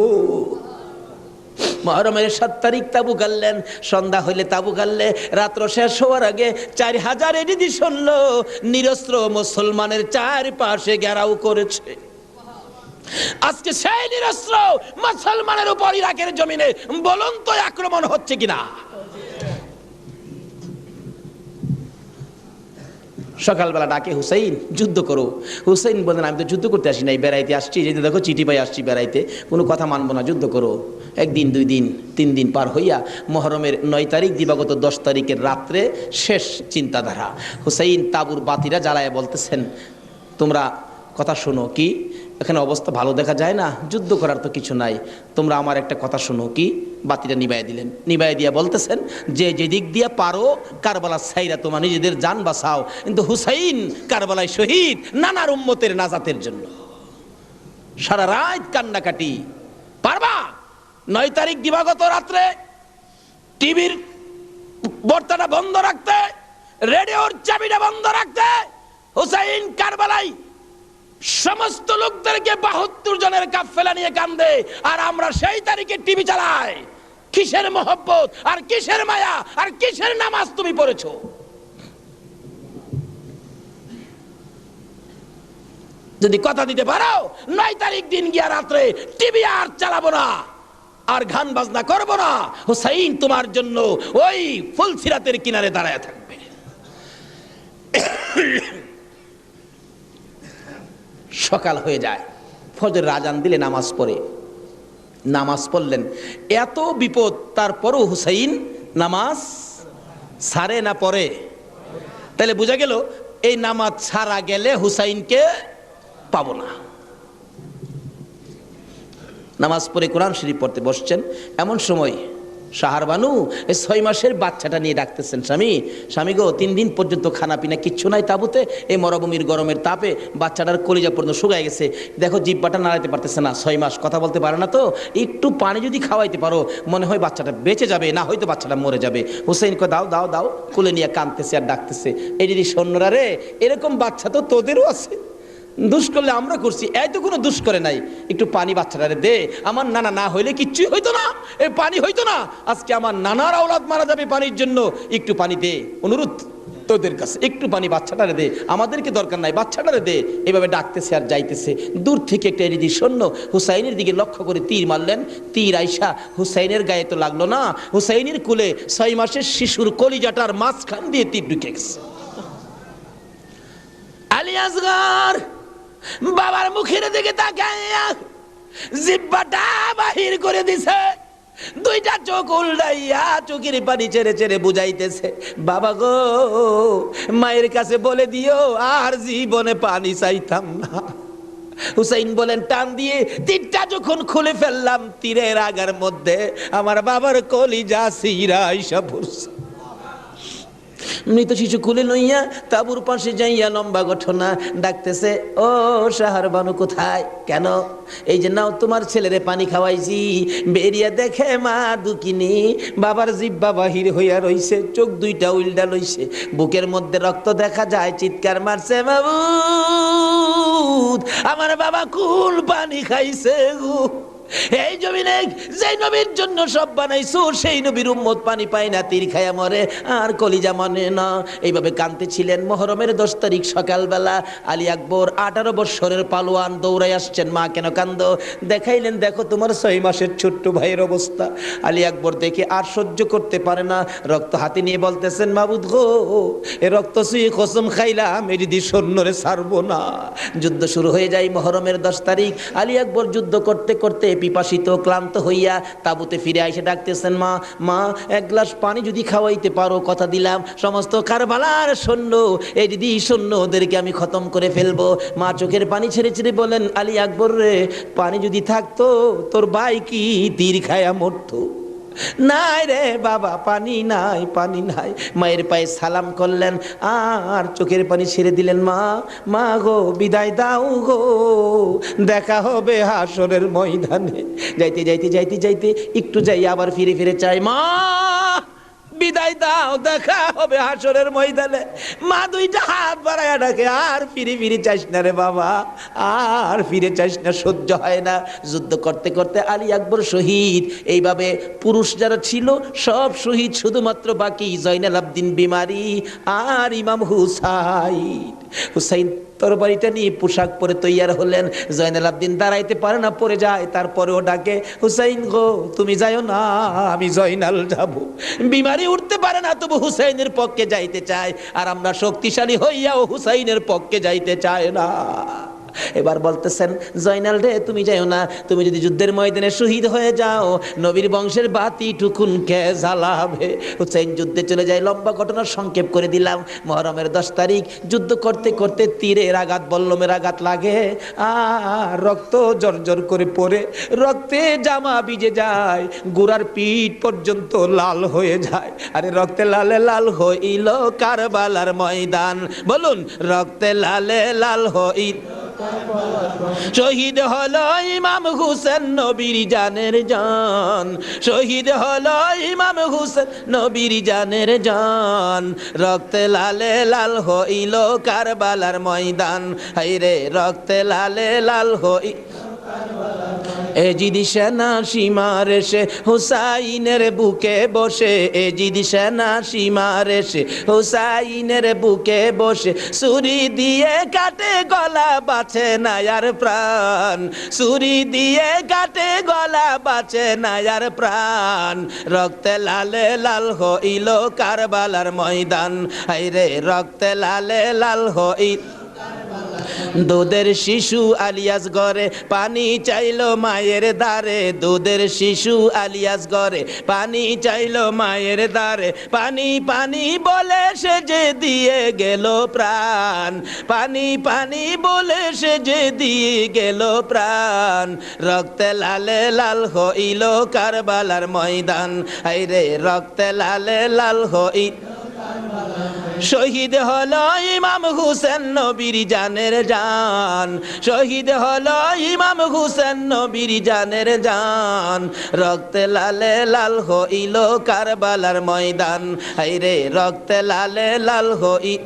মুহররমের 7 তারিখ তাবু গাড়লেন। সন্ধ্যা হইলে তাবু গাড়লে রাত্র শেষ হওয়ার আগে 4000 এডিদি শুনল নিরস্ত্র মুসলমানের চারপাশে ঘেরাও করেছে। আজকে সেই নিরস্ত্র মুসলমানের উপর ইরাকের জমিনে বলুন তো আক্রমণ হচ্ছে কিনা? সকালবেলা ডাকে, হুসাইন যুদ্ধ করো। হুসাইন বলেন, আমি তো যুদ্ধ করতে আসি নাই, বেড়াইতে আসছি। যেতে দেখো চিঠি পাই আসছি বেড়াইতে, কোনো কথা মানবো না, যুদ্ধ করো। 1 দিন 2 দিন 3 দিন পার হইয়া মুহররমের 9 তারিখ দিবাগত 10 তারিখের রাত্রে শেষ চিন্তাধারা। হুসাইন তাবুর বাতিরা জ্বালায় বলতেছেন, তোমরা কথা শোনো। কি? এখানে অবস্থা ভালো দেখা যায় না, যুদ্ধ করার তো কিছু নাই, তোমরা আমার একটা কথা শোনো। কি? বাতিটা নিবাই দিলেন। নিবাই দিয়া বলতেছেন, যে যেদিক দিয়া পারো কারবালা ছাইরা তোমার নিজেদের জান বাঁচাও, কিন্তু হুসাইন কারবালায় শহীদ নানার উম্মতের নাজাতের জন্য। সারা রাত কান্নাকাটি। পারবা? 9 তারিখ দিবাগত রাত্রে টিভির বর্তাটা বন্ধ রাখতে, রেডিওর চাবিটা বন্ধ রাখতে। হুসাইন কারবালায় সমস্ত লোকদেরকে 72 জনের কাফেলা নিয়ে কান্দে, আর আমরা সেই তারিখে টিভি চালাই। কিসের মহব্বত আর কিসের মায়া আর কিসের নামাজ তুমি পড়েছো? যদি কথা দিতে পারো 9 তারিখ দিন গিয়া রাত্রে টিভি আর চালাবো না, আর গান বাজনা করব না, হুসাইন তোমার জন্য ওই ফুলসিরাতের কিনারে দাঁড়ায় থাকবে। সকাল হয়ে যায়, ফজরের আজান দিলে নামাজ পড়লেন। এত বিপদ তারপরও হুসাইন নামাজ ছাড়ে না পড়ে। তাহলে বোঝা গেল এই নামাজ ছাড়া গেলে হুসাইনকে পাবো না। নামাজ পড়ে কোরআন শরীফ পড়তে বসছেন, এমন সময় শাহরবানু এই 6 মাসের বাচ্চাটা নিয়ে ডাকতেছেন, স্বামী গো 3 দিন পর্যন্ত খানা পিনা কিচ্ছু নাই তাবুতে, এই মরুভূমির গরমের তাপে বাচ্চাটার কলিজা পর্যন্ত শুকায় গেছে, দেখো জিহ্বাটা নাড়াইতে পারতেছে না, 6 মাস কথা বলতে পারে না, তো একটু পানি যদি খাওয়াইতে পারো মনে হয় বাচ্চাটা বেঁচে যাবে, না হয়তো বাচ্চাটা মরে যাবে। হুসাইনকে দাও দাও দাও, কোলে নিয়ে কাঁদতেছে আর ডাকতেছে, এই দিদি সৈন্যরা রে, এরকম বাচ্চা তো তোদেরও আছে, দুষ করলে আমরা করছি, এই তো কোনো দুষ করে নাই, একটু পানি বাচ্চাটারে দে, আমার নানা না হইলে কিচ্ছুই হইতো না, এই পানি হইতো না, আজকে আমার নানার আওলাদ মারা যাবে পানির জন্য, একটু পানি দে, অনুরোধ তোদের কাছে একটু পানি বাচ্চাটারে দে, আমাদেরকে দরকার নাই, বাচ্চাটারে দে। এভাবে ডাকতেছে আর যাইতেছে, দূর থেকে একটা এরিদি সৈন্য হুসাইনের দিকে লক্ষ্য করে তীর মারলেন, তীর আইসা হুসাইনের গায়ে তো লাগলো না, হুসাইনের কুলে 6 মাসের শিশুর কলিজাটার মাঝখান দিয়ে তীর ঢুকে গেছে। আলী আসগর বাবার মুখের দিকে তাকাইয়া জিহ্বাটা বাহির করে দিছে, 2টা চোখ উল্টাইয়া চোখের পানি ছেড়ে ছেড়ে বুঝাইতেছে, বাবা গো মায়ের কাছে বলে দিও আর জীবনে পানি চাইতাম না। হুসাইন বলেন, টান দিয়ে তীরটা যখন খুলে ফেললাম, তীরের আগার মধ্যে আমার বাবার কলিজা সিরা আইসা পড়ছে। মৃত শিশু কুলে লইয়া তাবুর পাশে যাইয়া লম্বা ঘটনা ডাকতেছে, ও শাহরবানু কোথায়, কেন? এই যে নাও তোমার ছেলেরে পানি খাওয়াইছি, বেরিয়া দেখে মা দুকিনি বাবার জিহ্বা বাহির হইয়া রইছে, চোখ 2টা উল্টা লইছে, বুকের মধ্যে রক্ত দেখা যায়, চিৎকার মারছে, মাবুদ আমার বাবা কুল পানি খাইছে গো। এই জমিনে যে নবীর জন্য সব বানাইছো, সেই নবীর উম্মত পানি পায় না, তীর খায়া মরে আর কলিজা মানে না। এইভাবে কাঁদতেছিলেন। মুহররমের 10 তারিখ সকালবেলা আলী আকবর 18 বছরের পালোয়ান দৌড়াই আসছেন, মা কেন কান্দো? দেখাইলেন, দেখো তোমার 6 মাসের ছোট্ট ভাইয়ের অবস্থা। আলী আকবর দেখে আর সহ্য করতে পারে না, রক্ত হাতে নিয়ে বলতেছেন, মাবুদ গো এ রক্ত ছুঁয়ে কসম খাইলাম এর দি সৈন্যরে ছাড়বো না। যুদ্ধ শুরু হয়ে যায় মুহররমের 10 তারিখ। আলী আকবর যুদ্ধ করতে করতে পিপাসিত ক্লান্ত হইয়া তাবুতে ফিরে এসে ডাকতেছেন, মা মা 1 গ্লাস পানি যদি খাওয়াইতে পারো, কথা দিলাম সমস্ত কারবালার সৈন্য এই দিদি সৈন্য ওদেরকে আমি খতম করে ফেলবো। মা চোখের পানি ছেড়ে ছেড়ে বলেন, আলী আকবর রে, পানি যদি থাকতো তোর ভাই কি তীর খায়া মরতো? নাই রে বাবা, পানি নাই, পানি নাই। মায়ের পায়ে সালাম করলেন আর চোখের পানি ছেড়ে দিলেন। মা মা গো বিদায় দাও গো, দেখা হবে হাসরের ময়দানে। যাইতে যাইতে যাইতে যাইতে একটু যাই আবার ফিরে ফিরে চাই, মা বিদায় দাও, দেখা হবে হাসরের ময়দানে। মা 2টা হাত বাড়ায়া ডাকে, আর ফিরে ফিরে চাইস না রে বাবা, আর ফিরে চাইস না, সহ্য হয় না। যুদ্ধ করতে করতে আলী আকবর শহীদ। এইভাবে পুরুষ যারা ছিল সব শহীদ, শুধুমাত্র বাকি জয়নাল আবদিন বিমারি আর ইমাম হুসাইন। হুসাইন তরবারিটা নিয়ে পোশাক পরে তৈয়ার হলেন। জয়নাল আবদিন দাঁড়াইতে পরে না, পড়ে যায়, তারপরেও ডাকে, হুসাইন গো তুমি যাইও না, আমি জয়নাল যাব। বিমারি উঠতে পারে না, তবু হুসাইনের পক্ষে যাইতে চায়, আর আমরা শক্তিশালী হইয়াও হুসাইনের পক্ষে যাইতে চায় না। এবার বলতেছেন, জয়নাল রে তুমি যাইও না, তুমি যদি যুদ্ধের ময়দানে শহীদ হয়ে যাও, নবীর বংশের বাতি টুকুন কে জ্বালাবে? হুসাইন যুদ্ধে চলে যায়। লম্বা ঘটনা সংক্ষেপ করে দিলাম। মুহররমের 10 তারিখ যুদ্ধ করতে করতে তীরের আঘাত, বল্লমের আঘাত লাগে, আর রক্ত জর্জর করে পড়ে, রক্তে জামা ভিজে যায়, গোড়ার পিঠ পর্যন্ত লাল হয়ে যায়। আরে রক্তে লালে লাল হইল কারবালার ময়দান, বলুন রক্তে লালে লাল হইল। শহীদ হলো ইমাম হুসেন নবীর জানের জান, শহীদ হলো ইমাম হুসেন নবীর জানের জান, রক্তে লালে লাল হইল কারবালার ময়দান, হায়রে রক্তে লালে লাল হই। এজিদি সেনা সীমার এসে হুসাইনের বুকে বসে, এজিদি সেনা সীমার এসে হুসাইনের বুকে বসে, ছুরি দিয়ে কাটে গলা বাঁচে না আর প্রাণ, ছুরি দিয়ে কাটে গলা বাঁচে না আর প্রাণ, রক্তে লালে লাল হইল কারবালার ময়দান, হায়রে রক্তে লালে লাল হইল। দুধের শিশু আলিয়াস ঘরে পানি চাইলো মায়ের দ্বারে, দুধের শিশু আলিয়াস ঘরে পানি চাইলো মায়ের দ্বারে, পানি পানি বলে সে যে দিয়ে গেল প্রাণ, পানি পানি বলে সে যে দিয়ে গেল প্রাণ, রক্তে লালে লাল হইল কারবালার ময়দান, হায়রে রক্তে লালে লাল হইল। শহীদ হলো ইমাম হুসেন নবীর জানের জান, শহীদ হলো ইমাম হুসেন নবীর জানের জান, রক্তে লালে লাল হইল কারবালার ময়দান, হায়রে রক্তে লালে লাল হইল।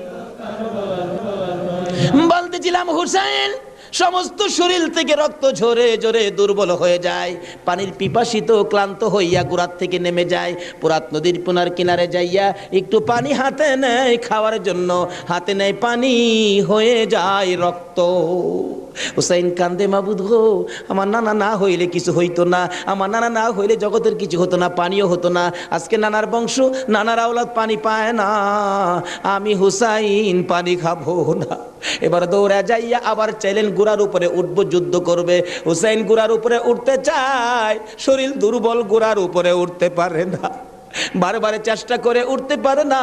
বলতেছিলাম হুসেন সমস্ত শরীর থেকে রক্ত ঝরে ঝরে দুর্বল হয়ে যায়, পানির পিপাসিত ক্লান্ত হইয়া গোড়ার থেকে নেমে যায়, পুরাত নদীর পুনার কিনারে যাইয়া একটু পানি হাতে নেয় খাওয়ার জন্য, হাতে নেয় পানি হয়ে যায় রক্ত। হুসাইন কান্দে, মাবুদ গো আমার নানা না হইলে কিছু হইতো না, আমার নানা না হইলে জগতের কিছু হতো না, পানিও হতো না, আজকে নানার বংশ নানার আওলাদ পানি পায় না, আমি হুসাইন পানি খাবো না। এবার দৌড়া যাইয়া আবার চাইলেন গুড়ার উপরে উঠবো, যুদ্ধ করবে। হুসাইন গুড়ার উপরে উঠতে চায়, শরীর দুর্বল, গুড়ার উপরে উঠতে পারে না, বারবার চেষ্টা করে উঠতে পারে না,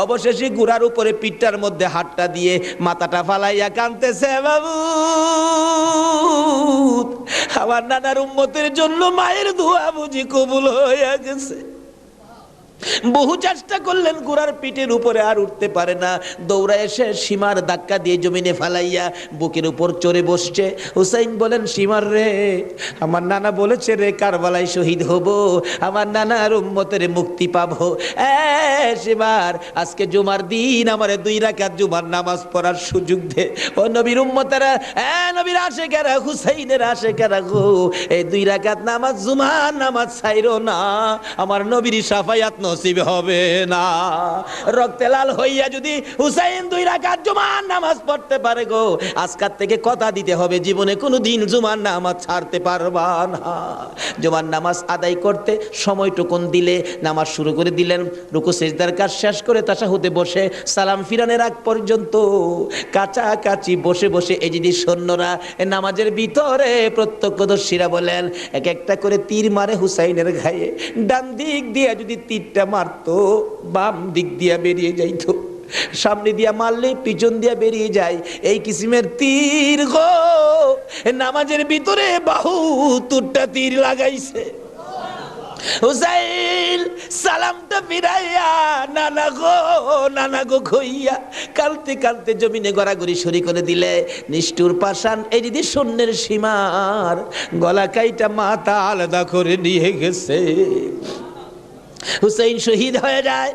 অবশেষে গুড়ার উপরে পিঠটার মধ্যে হাতটা দিয়ে মাথাটা ফালাইয়া কাঁদতেছে, বাবু আমার নানার উম্মতের জন্য মায়ের দোয়া বুঝি কবুল হয়ে গেছে। বহু চেষ্টা করলেন, ঘোড়ার পিঠের উপরে আর উঠতে পারে না, দৌড়া এসে সীমার ধাক্কা দিয়ে জমিনে ফালাইয়া বুকের উপর চড়ে বসছে। হুসাইন বলেন, সীমার রে, আমার নানা বলেছে রে কারবালায় শহীদ হব, আমার নানার উম্মতের মুক্তি পাবো, সীমার আজকে জুমার দিন আমারে 2 রাকাত জুমার নামাজ পড়ার সুযোগ দে। ও নবীর উম্মতেরা, নবীর আশেকেরা, হুসাইনের আশেকেরা গো, এই 2 রাকাত নামাজ জুমার নামাজ ছাইরো না, আমার নবীর শাফায়াত নসিব হবে না। রক্তে লাল হইয়া যদি হুসাইন 2 রাকাত জুমার নামাজ পড়তে পারে গো, আজকাল থেকে কথা দিতে হবে জীবনে কোনোদিন জুমার নামাজ ছাড়তে পারবা না। জুমার নামাজ আদায় করতে সময়টুকুন দিলে নামাজ শুরু করে দিলেন, রুকু সিজদার কাজ শেষ করে তাশাহুদে বসে সালাম ফিরানের আগ পর্যন্ত কাছাকাছি বসে বসে এই যদি সৈন্যরা নামাজের ভিতরে প্রত্যক্ষদর্শীরা বলেন এক একটা করে তীর মারে হুসাইনের গায়ে, ডান দিক দিয়ে যদি তীরটা মারতো বাম দিক দিয়া বেরিয়ে যাইতো, সামনে দিয়া মারলে পিছন দিয়া বেরিয়ে যায়, এই কিসিমের তীর গো নামাজের ভিতরে 72টা তীর লাগাইছে। হুসাইন সালামটা ফিরাইয়া নানা গো কইয়া কালতে কালতে জমিনে গড়াগড়ি সরি করে দিলে, নিষ্ঠুর পাষাণ এই দিদি শূন্যের সীমার গলা কাইটা মাথা আলাদা করে নিয়ে গেছে। হুসাইন শহীদ হয়ে যায়,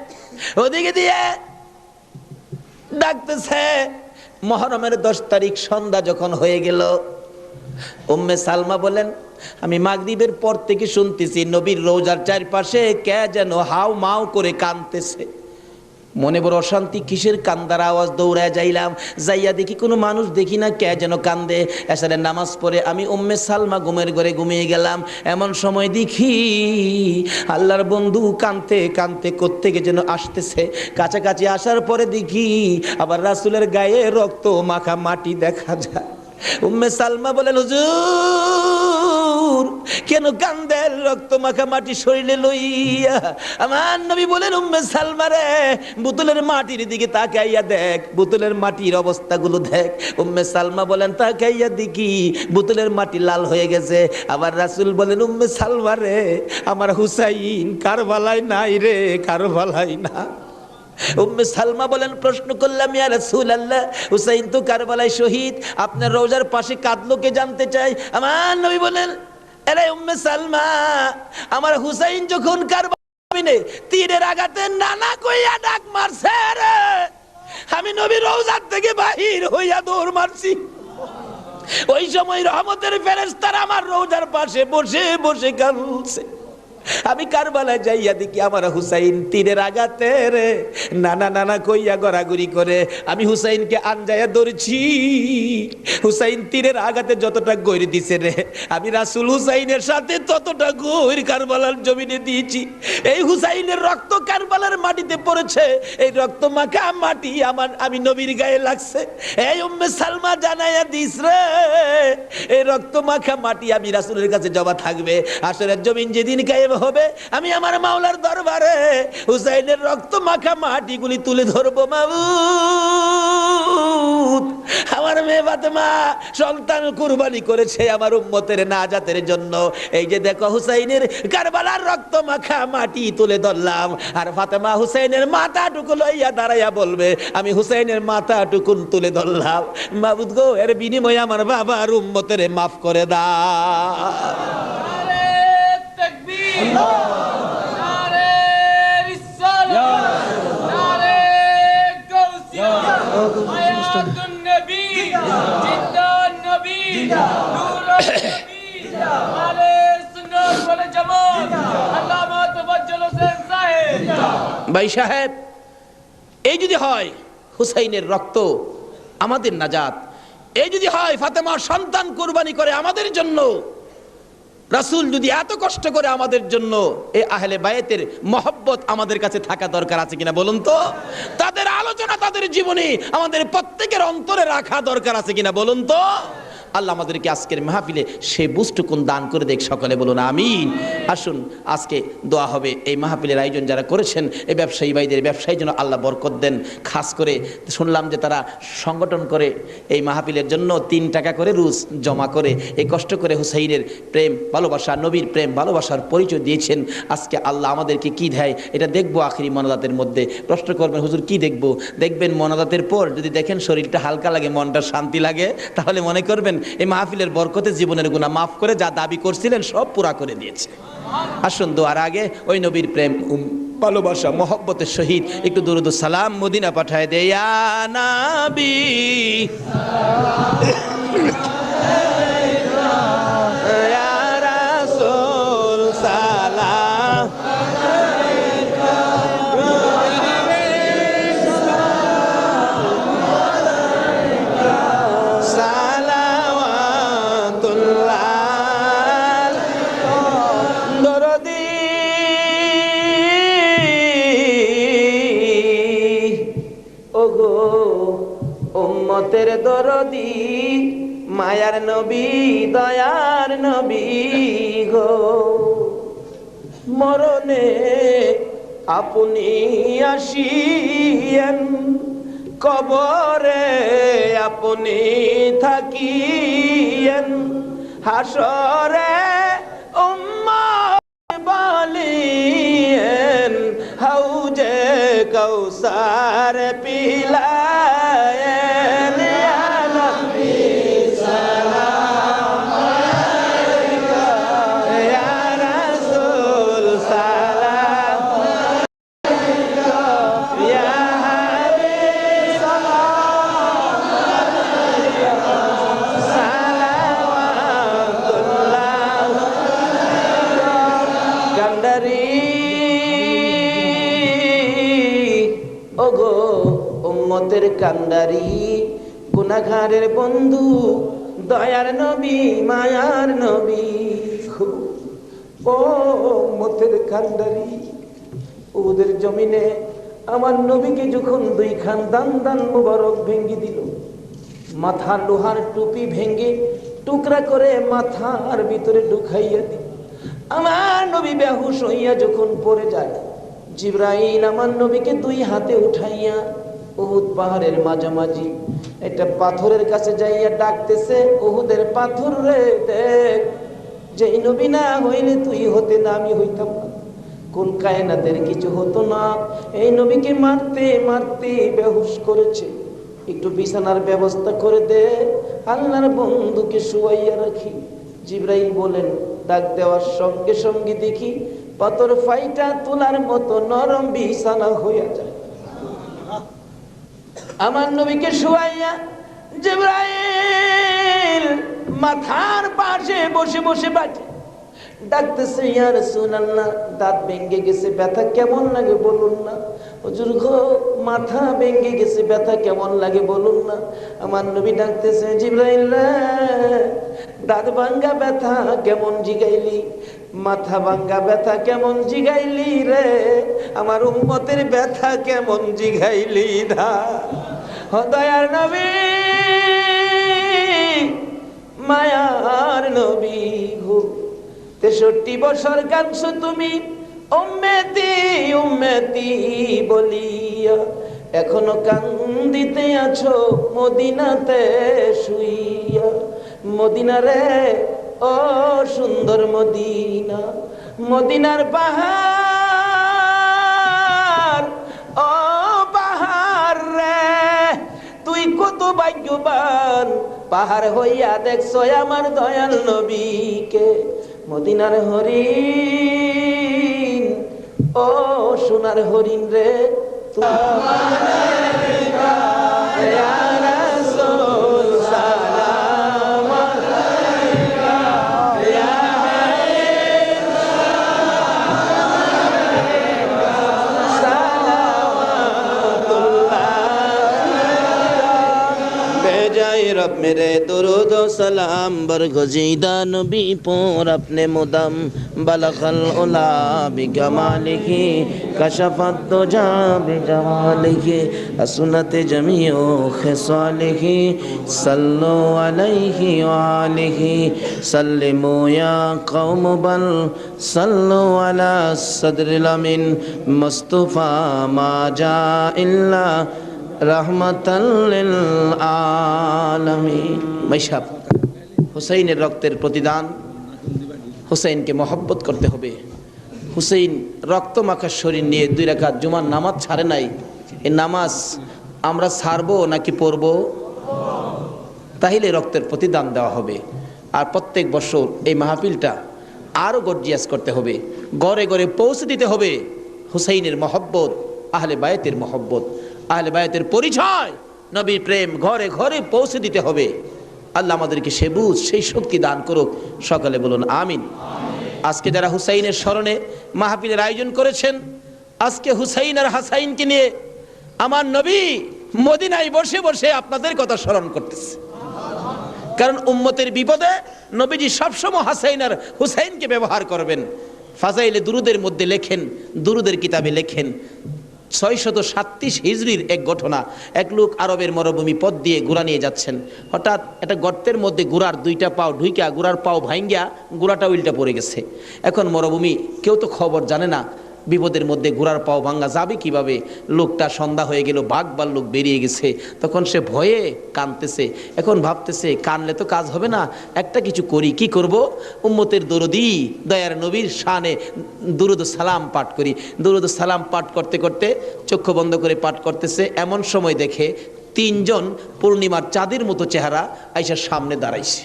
ওদিকে দিয়ে ডাকতেছে। মুহররমের 10 তারিখ সন্ধ্যা যখন হয়ে গেল, উম্মে সালমা বলেন, আমি মাগরিবের পর থেকে শুনতেছি নবীর রওজার চারপাশে কে যেন হাউ মাউ করে কাঁদতেছে। মনে বড় অশান্তি, কিসের কান্দার আওয়াজ? দৌড়ায় যাইলাম, যাইয়া দেখি কোনো মানুষ দেখি না, কে যেন কান্দে। এসারের নামাজ পড়ে আমি উম্মে সালমা ঘুমের ঘরে ঘুমিয়ে গেলাম, এমন সময় দেখি আল্লাহর বন্ধু কাঁদতে কাঁদতে কোত্থেকে যেন আসতেছে। কাছাকাছি আসার পরে দেখি আবার রাসূলের গায়ে রক্ত মাখা মাটি দেখা যায়। উম্মে সালমা বলেন, হুজুর কেন কান্দেন রক্ত মাখা মাটি শরীরে লইয়া? আমার নবী বলেন, উম্মে সালমা রে, বোতলের মাটির দিকে তাকাইয়া দেখ, বোতলের মাটির অবস্থাগুলো দেখ। উম্মে সালমা বলেন, তাকাইয়া দেখি বোতলের মাটি লাল হয়ে গেছে। আবার রাসূল বলেন, উম্মে সালমা রে, আমার হুসাইন কারবালায় নাই রে, কারবালায় না। উম্মে সালমা বলেন, প্রশ্ন করলাম, ইয়া রাসূলুল্লাহ, হুসাইন তো কারবালায় শহীদ, আপনার রওজার পাশে কাঁদলো কে জানতে চাই। আমার নবী বলেন, আরে উম্মে সালমা, আমার হুসাইন যখন কারবালায় তীরের আঘাতে নানা কইয়া ডাক মারছে রে, আমি নবী রওজার থেকে বাহির হইয়া দৌড় মারছি। ওই সময় রহমতের ফেরেশতারা আমার রওজার পাশে বসে বসে কাঁদছে। আমি কারবালায় যাইয়া দেখি আমার হুসাইন তীরের আঘাতে রে নানা নানা কইয়া গড়াগড়ি করে আমি হুসাইনকে আনজায়া ধরছি। হুসাইন তীরের আঘাতে যতটা গৈর দিছে রে, আমি রাসূল হুসাইনের সাথে ততটা গৈর কারবালার জমিনে দিয়েছি। এই হুসাইনের রক্ত কারবালার মাটিতে পড়েছে, এই রক্ত মাখা মাটি আমি নবীর গায়ে লাগছে। এই উম্মে সালমা জানাইয়া দিস রে, এই রক্ত মাখা মাটি আমি রাসূলের কাছে জমা থাকবে। আসরের জমিন যেদিন গায়েব হবে, আমি আমার মাওলার দরবারে হুসাইনের রক্ত মাখা মাটিগুলি তুলে ধরবো। মাবুদ, আমার মেয়ে ফাতেমা সন্তান কুরবানি করেছে আমার উম্মতের নাজাতের জন্য। এই যে দেখো হুসাইনের কারবালার রক্ত মাখা মাটি তুলে ধরলাম, আর ফাতেমা হুসাইনের মাথাটুকু লইয়া দাঁড়াইয়া বলবে আমি হুসাইনের মাথাটুকু তুলে ধরলাম। মাবুদ গো, এর বিনিময়ে আমার বাবার উম্মতের মাফ করে দাও। ভাই সাহেব, এই যদি হয় হুসাইনের রক্ত আমাদের নাজাত, এই যদি হয় ফাতেমার সন্তান কুরবানি করে আমাদের জন্য, রাসূল যদি এত কষ্ট করে আমাদের জন্য, এই আহলে বায়েতের মহব্বত আমাদের কাছে থাকা দরকার আছে কিনা বলুন তো? তাদের আলোচনা তাদের জীবনে আমাদের প্রত্যেকের অন্তরে রাখা দরকার আছে কিনা বলুন তো? আল্লাহ আমাদেরকে আজকের মাহফিলে সে বুঝটুকুন দান করে দেখ, সকলে বলুন আমিন। আসুন আজকে দোয়া হবে। এই মাহফিলের আয়োজন যারা করেছেন, এই ব্যবসায়ী ভাইদের ব্যবসায়ী যেন আল্লাহ বরকত দেন। খাস করে শুনলাম যে তারা সংগঠন করে এই মাহফিলের জন্য 3 টাকা করে রোজ জমা করে এই কষ্ট করে হুসাইনের প্রেম ভালোবাসা, নবীর প্রেম ভালোবাসার পরিচয় দিয়েছেন। আজকে আল্লাহ আমাদেরকে কি দেয় এটা দেখবো আখিরি মোনাজাতের মধ্যে। প্রশ্ন করবেন হুজুর কি দেখবো? দেখবেন মোনাজাতের পর যদি দেখেন শরীরটা হালকা লাগে, মনটা শান্তি লাগে, তাহলে মনে করবেন এই মাহফিলের বরকতে জীবনের গুনাহ মাফ করে যা দাবি করছিলেন সব পুরা করে দিয়েছে। আসুন দোয়ার আগে ওই নবীর প্রেম ভালোবাসা মহব্বতের সহিত একটু দুরূদ ও সালাম মদিনা পাঠায় দে। ইয়া নবী ইয়া রাসূল সালাম উম্মতের দরদি মায়ার নবী দয়ার নবী গো, মরণে আপনি আসিয়েন, কবরে আপনি থাকিয়েন, হাসরে উম্মত বলিয়েন, হাউজে কাউসার পিলায়েন। ইয়া নবী সালাম আলাইকা, ইয়া রাসূল সালাম আলাইকা, ইয়া হাবিব সালাম আলাইকা, সালাওয়াতুল্লাহ কান্ডারি। ওগো উম্মতের কান্ডারি, গুনাহগারের বন্ধু, দয়ার নবী মায়ার নবী, ও উম্মতের কান্ডারি, ওদের জমিনে আমার নবীকে যখন 2 খান দান দান মুবারক ভেঙ্গে দিল, মাথা লোহার টুপি ভেঙ্গে টুকরা করে মাথার ভিতরে ঢুকাইয়া দিল, আমার নবী বেহুশ হইয়া যখন পড়ে যায়, জিবরাইল আমার নবীকে 2 হাতে উঠাইয়া উহুদ পাহাড়ের মাঝামাঝি একটা পাথরের কাছে যাইয়া ডাকতেছে, উহুদের পাথর রে দেখ, যেই নবী না হইলে তুই হতে না, আমি হইতাম না, কোন কায়নাতের কিছু হতো না, এই নবীকে মারতে মারতে বেহুশ করেছে, একটু বিছানার ব্যবস্থা করে দে, আল্লাহর বন্ধুকে শুয়াইয়া রাখি। জিবরাইল বলেন, ডাক দেওয়ার সঙ্গে সঙ্গে দেখি পাথর ফাইটা তোলার মতো নরম বিছানা হইয়া যায়। আমার নবীকে শুয়াইয়া জিবরাইল মাথার পাশে বসে বসে বাটে ডাকতেছে, ইয়া রাসূলুল্লাহ, দাঁত ভেঙে গেছে, ব্যথা কেমন লাগে বলুন না। হুজুর গো, মাথা ভেঙে গেছে, ব্যথা কেমন লাগে বলুন না। আমার নবী ডাকতেছে, জিবরাইল রে, দাঁত ভাঙ্গা ব্যথা কেমন জিগাইলি, মাথা ভাঙ্গা ব্যথা কেমন জিগাইলি রে, আমার উম্মতের ব্যথা কেমন জিগাইলি দা। ও দয়ার নবী, মায়ার নবী গো, 63 বছর কাঁদছো তুমি উম্মতি উম্মতি বলিয়া, এখনো কান্দিতে আছো মদিনাতে শুইয়া। মদিনা রে, ও সুন্দর মদিনা, মদিনার পাহাড়, ও পাহাড় রে, তুই কত ভাগ্যবান, পাহাড় হইয়া দেখছো আমার দয়াল নবীকে। মদিনার হরিণ, ও সোনার হরিণ রে, रब मेरे दुरूद व सलाम बरगुज़ीदा नबी पर अपने मुदम बलगल उला बिकमालिही कशफत दुजा बिजमालिही हसनत जमीउ खिसालिही सल्लु अलैहि व आलिही सल्लिमू या कौम बल सल्लु अला सदरिल अमीन मुस्तफा मा जा इल्ला रहमतल आलमीन। মাইশাব, হুসাইনের রক্তের প্রতিদান, হুসাইনকে মহব্বত করতে হবে। হুসাইন রক্ত মাখা শরীর নিয়ে 2 রাকাত জুমার নামাজ ছাড়ে নাই। এই নামাজ আমরা ছাড়বো নাকি পড়বো? তাহলে রক্তের প্রতিদান দেওয়া হবে। আর প্রত্যেক বছর এই মাহফিলটা আরো গর্জিয়াস করতে হবে, ঘরে ঘরে পৌঁছে দিতে হবে হুসাইনের মহব্বত, আহলে বায়তের মহব্বত, আহলে বায়তের পরিচয়, নবীর প্রেম ঘরে ঘরে পৌঁছে দিতে হবে। আল্লাহ আমাদেরকে সে বুঝ, সেই শক্তি দান করুক। সকালে বলুন আমিন। আজকে যারা হুসাইনের স্মরণে মাহফিলের আয়োজন করেছেন, আজকে হুসাইন আর হাসাইনকে নিয়ে আমার নবী মদিনায় বসে বসে আপনাদের কথা স্মরণ করতেছে। কারণ উম্মতের বিপদে নবীজি সবসময় হাসাইন আর হুসাইনকে ব্যবহার করবেন। ফাজাইলে দুরুদের মধ্যে লেখেন, দুরুদের কিতাবে লেখেন, 637 হিজরির এক ঘটনা। এক লোক আরবের মরুভূমি পথ দিয়ে ঘোড়া নিয়ে যাচ্ছেন। হঠাৎ একটা গর্তের মধ্যে ঘোড়ার 2টা পাও ঢুইকা, ঘোড়ার পাও ভাঙ্গিয়া ঘোড়াটা উল্টা পড়ে গেছে। এখন মরুভূমি, কেউ তো খবর জানে না, বিপদের মধ্যে ঘোড়ার পাও ভাঙ্গা যাবে কিভাবে। লোকটা সন্ধ্যা হয়ে গেল, বাঘ ভাল্লুক বেরিয়ে গেছে। তখন সে ভয়ে কাঁদতেছে। এখন ভাবতেছে কানলে তো কাজ হবে না, একটা কিছু করি। কি করব? উম্মতের দরদি দয়ার নবীর শানে দুরুদ সালাম পাঠ করি। দুরুদ সালাম পাঠ করতে করতে চক্ষু বন্ধ করে পাঠ করতেছে। এমন সময় দেখে 3 জন পূর্ণিমার চাঁদের মতো চেহারা আইসা সামনে দাঁড়াইছে।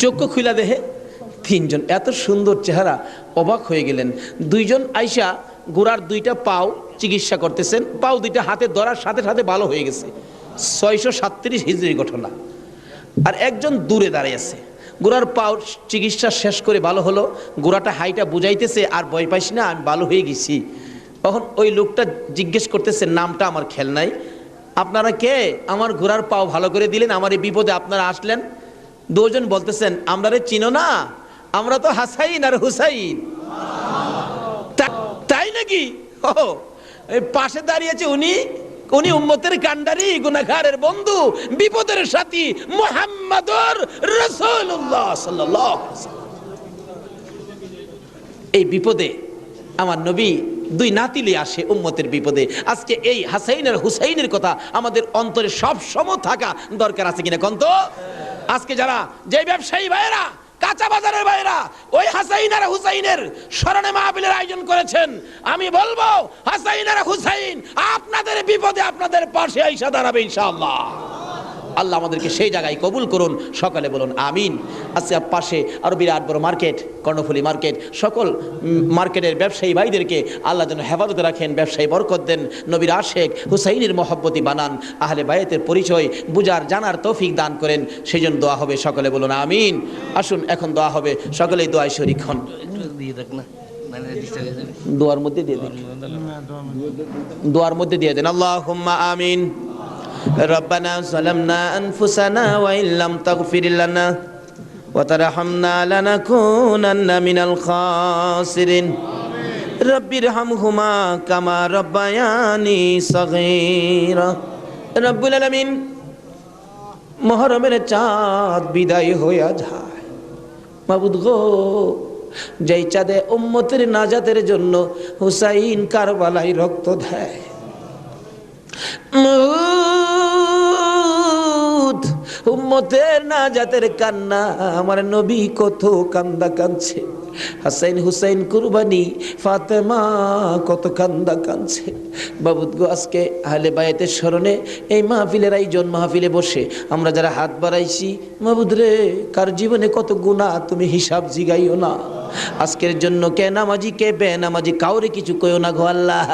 চক্ষু খুলা দেখে 3 জন এত সুন্দর চেহারা, অবাক হয়ে গেলেন। 2 জন আইসা ঘোড়ার 2টা পাও চিকিৎসা করতেছেন। পাও 2টা হাতে ধরার সাথে সাথে ভালো হয়ে গেছে। 637 হিজরির ঘটনা। আর একজন দূরে দাঁড়িয়ে আছে। ঘোড়ার পাও চিকিৎসা শেষ করে ভালো হলো, ঘোড়াটা হাইটা বুঝাইতেছে, আর ভয় পাইস না, আমি ভালো হয়ে গেছি। তখন ওই লোকটা জিজ্ঞেস করতেছে, নামটা আমার খেয়াল নাই, আপনারা কে? আমার ঘোড়ার পাও ভালো করে দিলেন, আমার এই বিপদে আপনারা আসলেন। 2 জন বলতেছেন, আমরা রে চিনো না, আমরা তো হাসাইন আর হুসাইন। তাই নাকি? ও পাশে দাঁড়িয়েছে উনি, উনি উম্মতের কান্ডারি, গুনাহগারের বন্ধু, বিপদের সাথী মুহাম্মদুর রাসূলুল্লাহ সাল্লাল্লাহু আলাইহি ওয়াসাল্লাম। এই বিপদে আমার নবী 2 নাতিলে আসে উম্মতের বিপদে। আজকে এই হাসাইন আর হুসাইনের কথা আমাদের অন্তরে সব সময় থাকা দরকার আছে কিনা কোন তো? আজকে যারা যে ব্যবসায়ী ভাইরা, কাঁচা বাজারের ভাইরা ওই হাসাইন আর হুসাইনের স্মরণে মাহফিলের আয়োজন করেছেন, আমি বলবো হাসাইন আর হুসাইন আপনাদের বিপদে আপনাদের পাশে আইসা দাঁড়াবে ইনশাআল্লাহ। আল্লাহ আমাদেরকে সেই জায়গায় কবুল করুন, সকালে বলুন আমিন। আজকে পাশে আরো বিরাট বড় মার্কেট, কর্ণফুলী মার্কেট, সকল মার্কেটের ব্যবসায়ী ভাইদেরকে আল্লাহ যেন হেফাজতে রাখেন, ব্যবসায়ী বরকত দেন, নবীর আশেক হুসাইনের মহব্বতি বানান, আহলে বায়াতের পরিচয় বুঝার জানার তৌফিক দান করেন, সেই জন্য দোয়া হবে, সকলে বলুন আমিন। আসুন এখন দোয়া হবে, সকলেই দোয়ায় শরীক হন। দোয়ার মধ্যে দিয়ে দেন, দোয়ার মধ্যে দিয়ে দেন। আল্লাহুম্মা আমিন। রব্বানা যালামনা আনফুসানা ওয়া ইল্লাম তাগফির লানা ওয়া তারহামনা লানাকুনান্না মিনাল খাসিরিন। রব্বিরহামহুমা কামা রব্বায়ানি সগীরা। রব্বুল আলামিন, মুহররমের চাঁদ বিদায় হইয়া যায়, মাবুদ গো, যেই চাঁদে উম্মতের নাজাতের জন্য হুসাইন কারবালায় রক্ত দেয়, উম্মতের নাজাতের কান্না আমার নবী কত কান্দা কাঁদছে, হাসাইন হুসাইন কুরবানি ফাতেমা কত কান্দা কাঁদছে। বাবুদ গো, আজকে আহলে বায়াতের স্মরণে এই মাহফিলের আয়োজন, মাহফিলে বসে আমরা যারা হাত বাড়াইছি, মাবুদ রে, কার জীবনে কত গুনাহ তুমি হিসাব জিগাইও না। আজকের জন্য কে নামাজি কে বেনামাজি কাউরে কিছু কইও না গো আল্লাহ।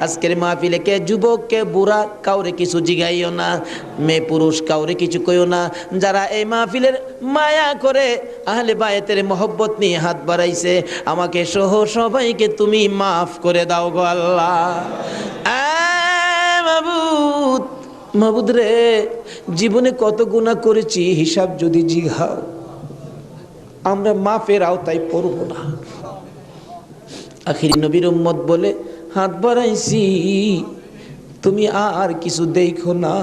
আজকের মাহফিলে কে যুবক কে বুড়া কাউরে কিছু জিগাইও না, মেয়ে পুরুষ কাউরে কিছু কইও না। যারা এই মাহফিলের মায়া করে আহলে বায়াতের মহব্বত নিয়ে হাত বাড়াইছে, আমাকে সহ সবাইকে তুমি মাফ করে দাও গো আল্লাহ। মাবুদ, মাবুদ রে, জীবনে কত গুনাহ করেছি, হিসাব যদি জিগাও আমরা মাফের আওতায় পড়ব না। আখির নবীর উম্মত বলে হাত বাড়াইছি, তুমি আর কিছু দেখো না,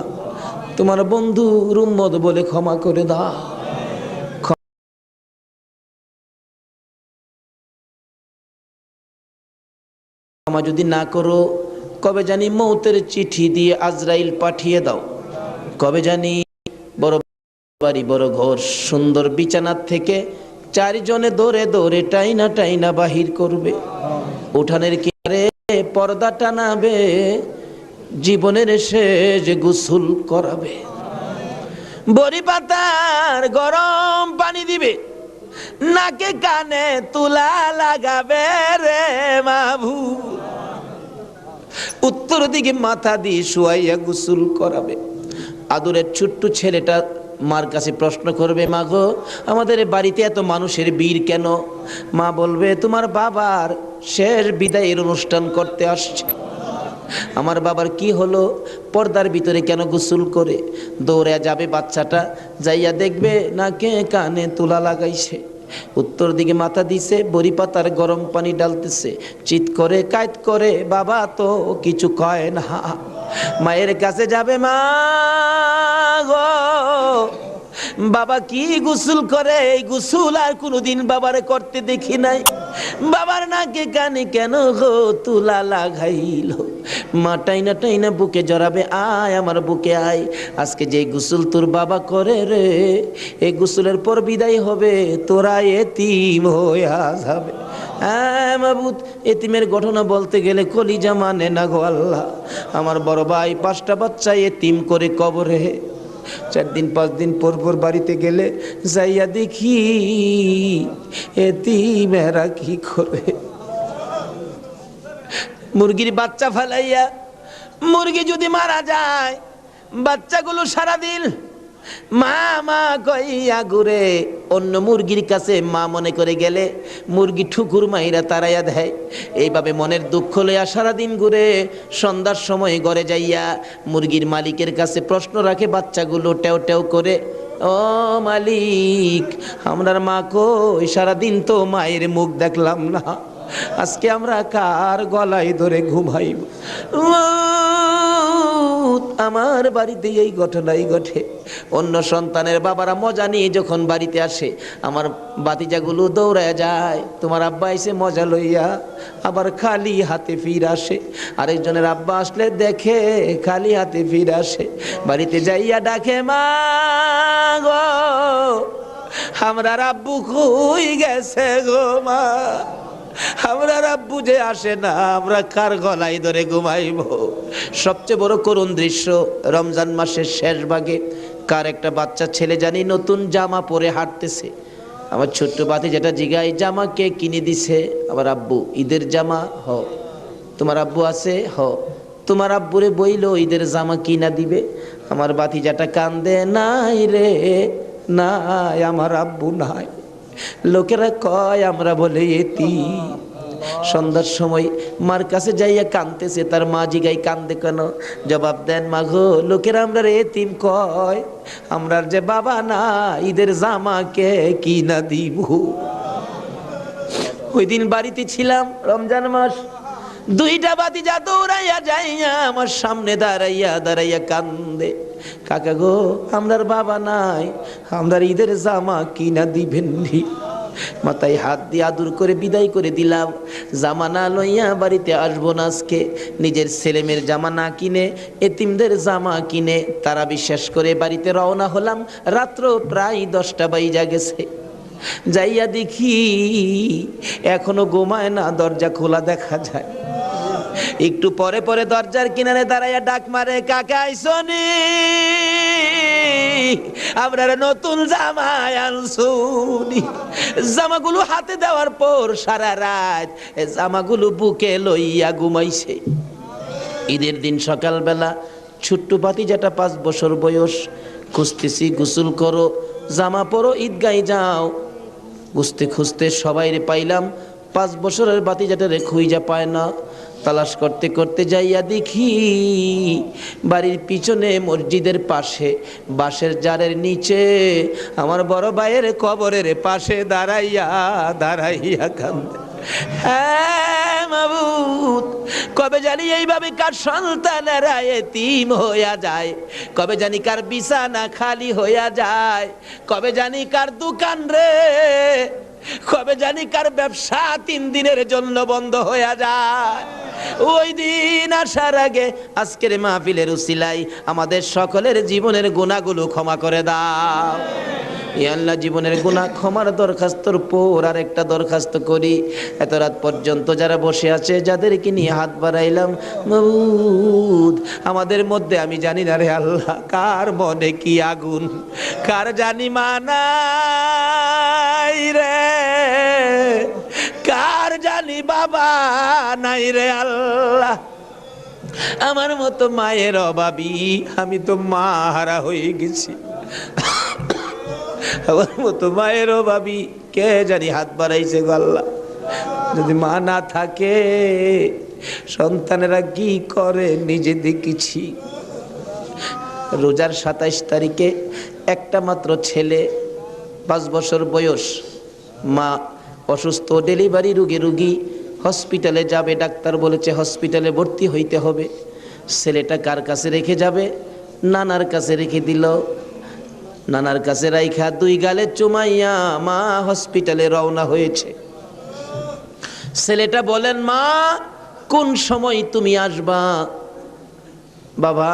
তোমার বন্ধুর উম্মত বলে ক্ষমা করে দাও। ক্ষমা যদি না করো, কবে জানি মৌতের চিঠি দিয়ে আজরাইল পাঠিয়ে দাও, কবে জানি বড় বাড়ি বড় ঘর সুন্দর বিছানার থেকে চারজনে দৌড়ে দৌড়ে টাইনা টাইনা বাহির করবে, উঠানের কিনারে পর্দা টানাবে, জীবনের শেষ গোসল করাবে, বড়ি পাতার গরম পানি দিবে, নাকে কানে তুলা লাগাবে রে মাবু, উত্তর দিকে মাথা দিয়ে শুয়াইয়া গোসল করাবে। আদরের ছোট্ট ছেলেটা মার কাছে প্রশ্ন করবে, মা গো, আমাদের বাড়িতে এত মানুষের ভিড় কেন? মা বলবে, তোমার বাবার শেষ বিদায়ের অনুষ্ঠান করতে আসছে। আমার বাবার কি হলো? পর্দার ভিতরে কেন গোসল করে? দৌড়ে যাবে বাচ্চাটা, যাইয়া দেখবে নাকে কানে তুলা লাগাইছে, উত্তর দিকে মাথা দিছে, বড়ি পাতার গরম পানি ডালতেছে, চিৎ করে কাইত করে, বাবা তো কিছু কয় না। মায়ের কাছে যাবে, মা গো, বাবা কি গোসল করে, এই গোসল আর কোনোদিন বাবারে করতে দেখি নাই, বাবার নাকে কানে কেন গো তুলা লাগাইল? মা টাইনা টাইনা বুকে জড়াবে, আয় আমার বুকে আয়, আজকে যে গোসল তোর বাবা করে রে, এই গোসলের পর বিদায় হবে, তোরা এতিম হইয়া যাবে। হ্যাঁ মাবুদ, এতিমের ঘটনা বলতে গেলে কলিজা মানে না গো আল্লাহ। আমার বড় ভাই 5টা বাচ্চা এতিম করে কবরে, 4 দিন 5 দিন পর পর বাড়িতে গেলে যাইয়া দেখি এতিমেরা কি করে। মুরগির বাচ্চা ফেলাইয়া, মুরগি যদি মারা যায়, বাচ্চাগুলো সারাদিন মা মা কইয়া ঘুরে, অন্য মুরগির কাছে মা মনে করে গেলে মুরগি ঠুকুর মাইরা তাড়াইয়া দেয়। এইভাবে মনের দুঃখ লইয়া সারাদিন ঘুরে, সন্ধ্যার সময় ঘরে যাইয়া মুরগির মালিকের কাছে প্রশ্ন রাখে বাচ্চাগুলো টেও টেও করে, ও মালিক, আমরার মা কই? সারাদিন তো মায়ের মুখ দেখলাম না, আজকে আমরা কার গলায় ধরে ঘুমাইব? আমার বাড়িতে এই ঘটনাই ঘটে। অন্য সন্তানের বাবারা মজা নিয়ে যখন বাড়িতে আসে, আমার বাতিজাগুলো দৌড়ায় যায়, তোমার আব্বা এসে মজা লইয়া, আবার খালি হাতে ফির আসে। আরেকজনের আব্বা আসলে দেখে খালি হাতে ফির আসে, বাড়িতে যাইয়া ডাকে, মা গো, আমরা আব্বু কই গেছে গো মা, আমরা আব্বু যে আসে না, আমরা কার গলায় ধরে ঘুমাইব? সবচেয়ে বড় করুণ দৃশ্য রমজান মাসের শেষ ভাগে কার একটা বাচ্চা ছেলে জানি নতুন জামা পরে হাঁটতেছে। আমার ছোট্ট বাতি যেটা জিগাই, জামা কে কিনে দিছে? আমার আব্বু। ঈদের জামা? হ। তোমার আব্বু আছে? হ। তোমার আব্বুরে বইলো ঈদের জামা কিনা দিবে। আমার বাতিজাটা কান্দে, নাই রে নাই, আমার আব্বু নাই। লোকেরা কয় আমরা বলে এতিম। সন্ধ্যার সময় মার কাছে যাইয়া কাঁদতেছে, তার মা জিগাই কান্দে কেন? জবাব দেন, মা গো, লোকেরা আমরা এতিম কয়, আমরার যে বাবা না, ঈদের জামা কে কিনা দিব? ওই দিন বাড়িতে ছিলাম, রমজান মাস, দুইটা বাতিজা দৌড়াইয়া যাইয়া আমার সামনে দাঁড়াইয়া দাঁড়াইয়া কান্দে, কাকা গো, আমরার বাবা নাই, আমরার ঈদের জামা কিনা দিবেন নি? মাথায় হাত দিয়ে আদর করে বিদায় করে দিলাম। জামা না লইয়া বাড়িতে আসবো না আজকে। নিজের ছেলেমেয়ের জামা না কিনে এতিমদের জামা কিনে তারা বিশ্বাস করে বাড়িতে রওনা হলাম। রাত্র প্রায় 10টা বাইজা গেছে। যাইয়া দেখি এখনো ঘুমায় না, দরজা খোলা দেখা যায়। একটু পরে পরে দরজার কিনারে দাঁড়াইয়া ডাক মারে, কাকা আইসনি, আমরা নতুন জামা আনছুনি। জামাগুলো হাতে দেওয়ার পর সারা রাত জামাগুলো বুকে লইয়া ঘুমাইছে। ঈদের দিন সকালবেলা ছোট্ট ভাতিজাটা 5 বছর বয়স, খুঁজতেছি, গোসল করো, জামা পরো, ঈদগায় যাও। খুঁজতে খুঁজতে সবাইরে পাইলাম, 5 বছরের ভাতিজাটারে খুঁজা পায় না। তালাশ করতে করতে যাইয়া দেখি বাড়ির পিছনে মসজিদের পাশে বাঁশের জারের নিচে আমার বড় ভাইয়ের কবরের পাশে দাঁড়াইয়া দাঁড়াইয়া কান্দে। হ্যাঁ মাবুদ, কবে জানি এইভাবে কার সন্তানেরা এতিম হইয়া যায়, কবে জানি কার বিছানা খালি হইয়া যায়, কবে জানি কার দোকান রে, কবে জানি কার ব্যবসা 3 দিনের জন্য বন্ধ হইয়া যায়। ওই দিন আসার আগে আজকের মাহফিলের উসিলাই আমাদের সকলের জীবনের গুনাহগুলো ক্ষমা করে দাও। ইয়া আল্লাহ, জীবনের গুনাহ ক্ষমার দরখাস্তর পর আর একটা দরখাস্ত করি, এত রাত পর্যন্ত যারা বসে আছে, যাদেরকে নিয়ে হাত বাড়াইলাম, মাবুদ, আমাদের মধ্যে আমি জানি না রে আল্লাহ, কার মনে কি আগুন, কার জানি মানাই রে, কার জানি বাবা নাই রে আল্লাহ। আমার মতো মায়ের অভাবী, আমি তো মা হারা হয়ে গেছি। আমার মতো মায়ের অভাবী কে জানি হাত বাড়াইছে গো আল্লাহ। যদি মা না থাকে সন্তানেরা কি করে নিজে দেখেছি। রোজার 27 তারিখে একটা মাত্র ছেলে, 5 বছর বয়স, মা অসুস্থ, ডেলিভারি রুগী, হসপিটালে যাবে, ডাক্তার বলেছে হসপিটালে ভর্তি হইতে হবে। ছেলেটা কার কাছে রেখে যাবে? নানার কাছে রেখে দিল। নানার কাছে রাইখা 2 গালে চুমাইয়া মা হসপিটালে রওনা হয়েছে। ছেলেটা বলেন, মা কোন সময় তুমি আসবা? বাবা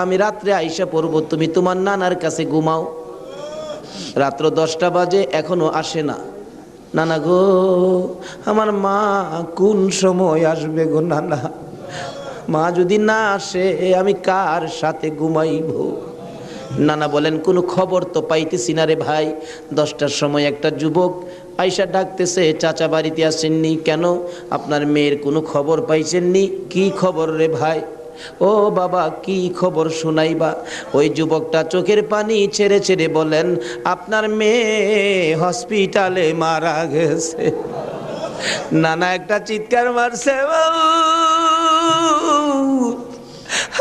আমি রাত্রে আইসা পড়ব, তুমি তোমার নানার কাছে ঘুমাও। রাত্র 10টা বাজে, এখনো আসে না। নানা গো, আমার মা কোন সময় আসবে গো নানা? মা যদি না আসে আমি কার সাথে ঘুমাইব? নানা বলেন, কোনো খবর তো পাইতেছি না রে ভাই। 10টার সময় একটা যুবক আইসা ডাকতেছে, চাচা বাড়িতে আসেননি কেন? আপনার মেয়ের কোনো খবর পাইছেননি? কি খবর রে ভাই? ও বাবা, কি খবর শোনাইবা? ওই যুবকটা চোখের পানি ছেড়ে ছেড়ে বলেন, আপনার মেয়ে হসপিটালে মারা গেছে। নানা একটা চিৎকার মারছে,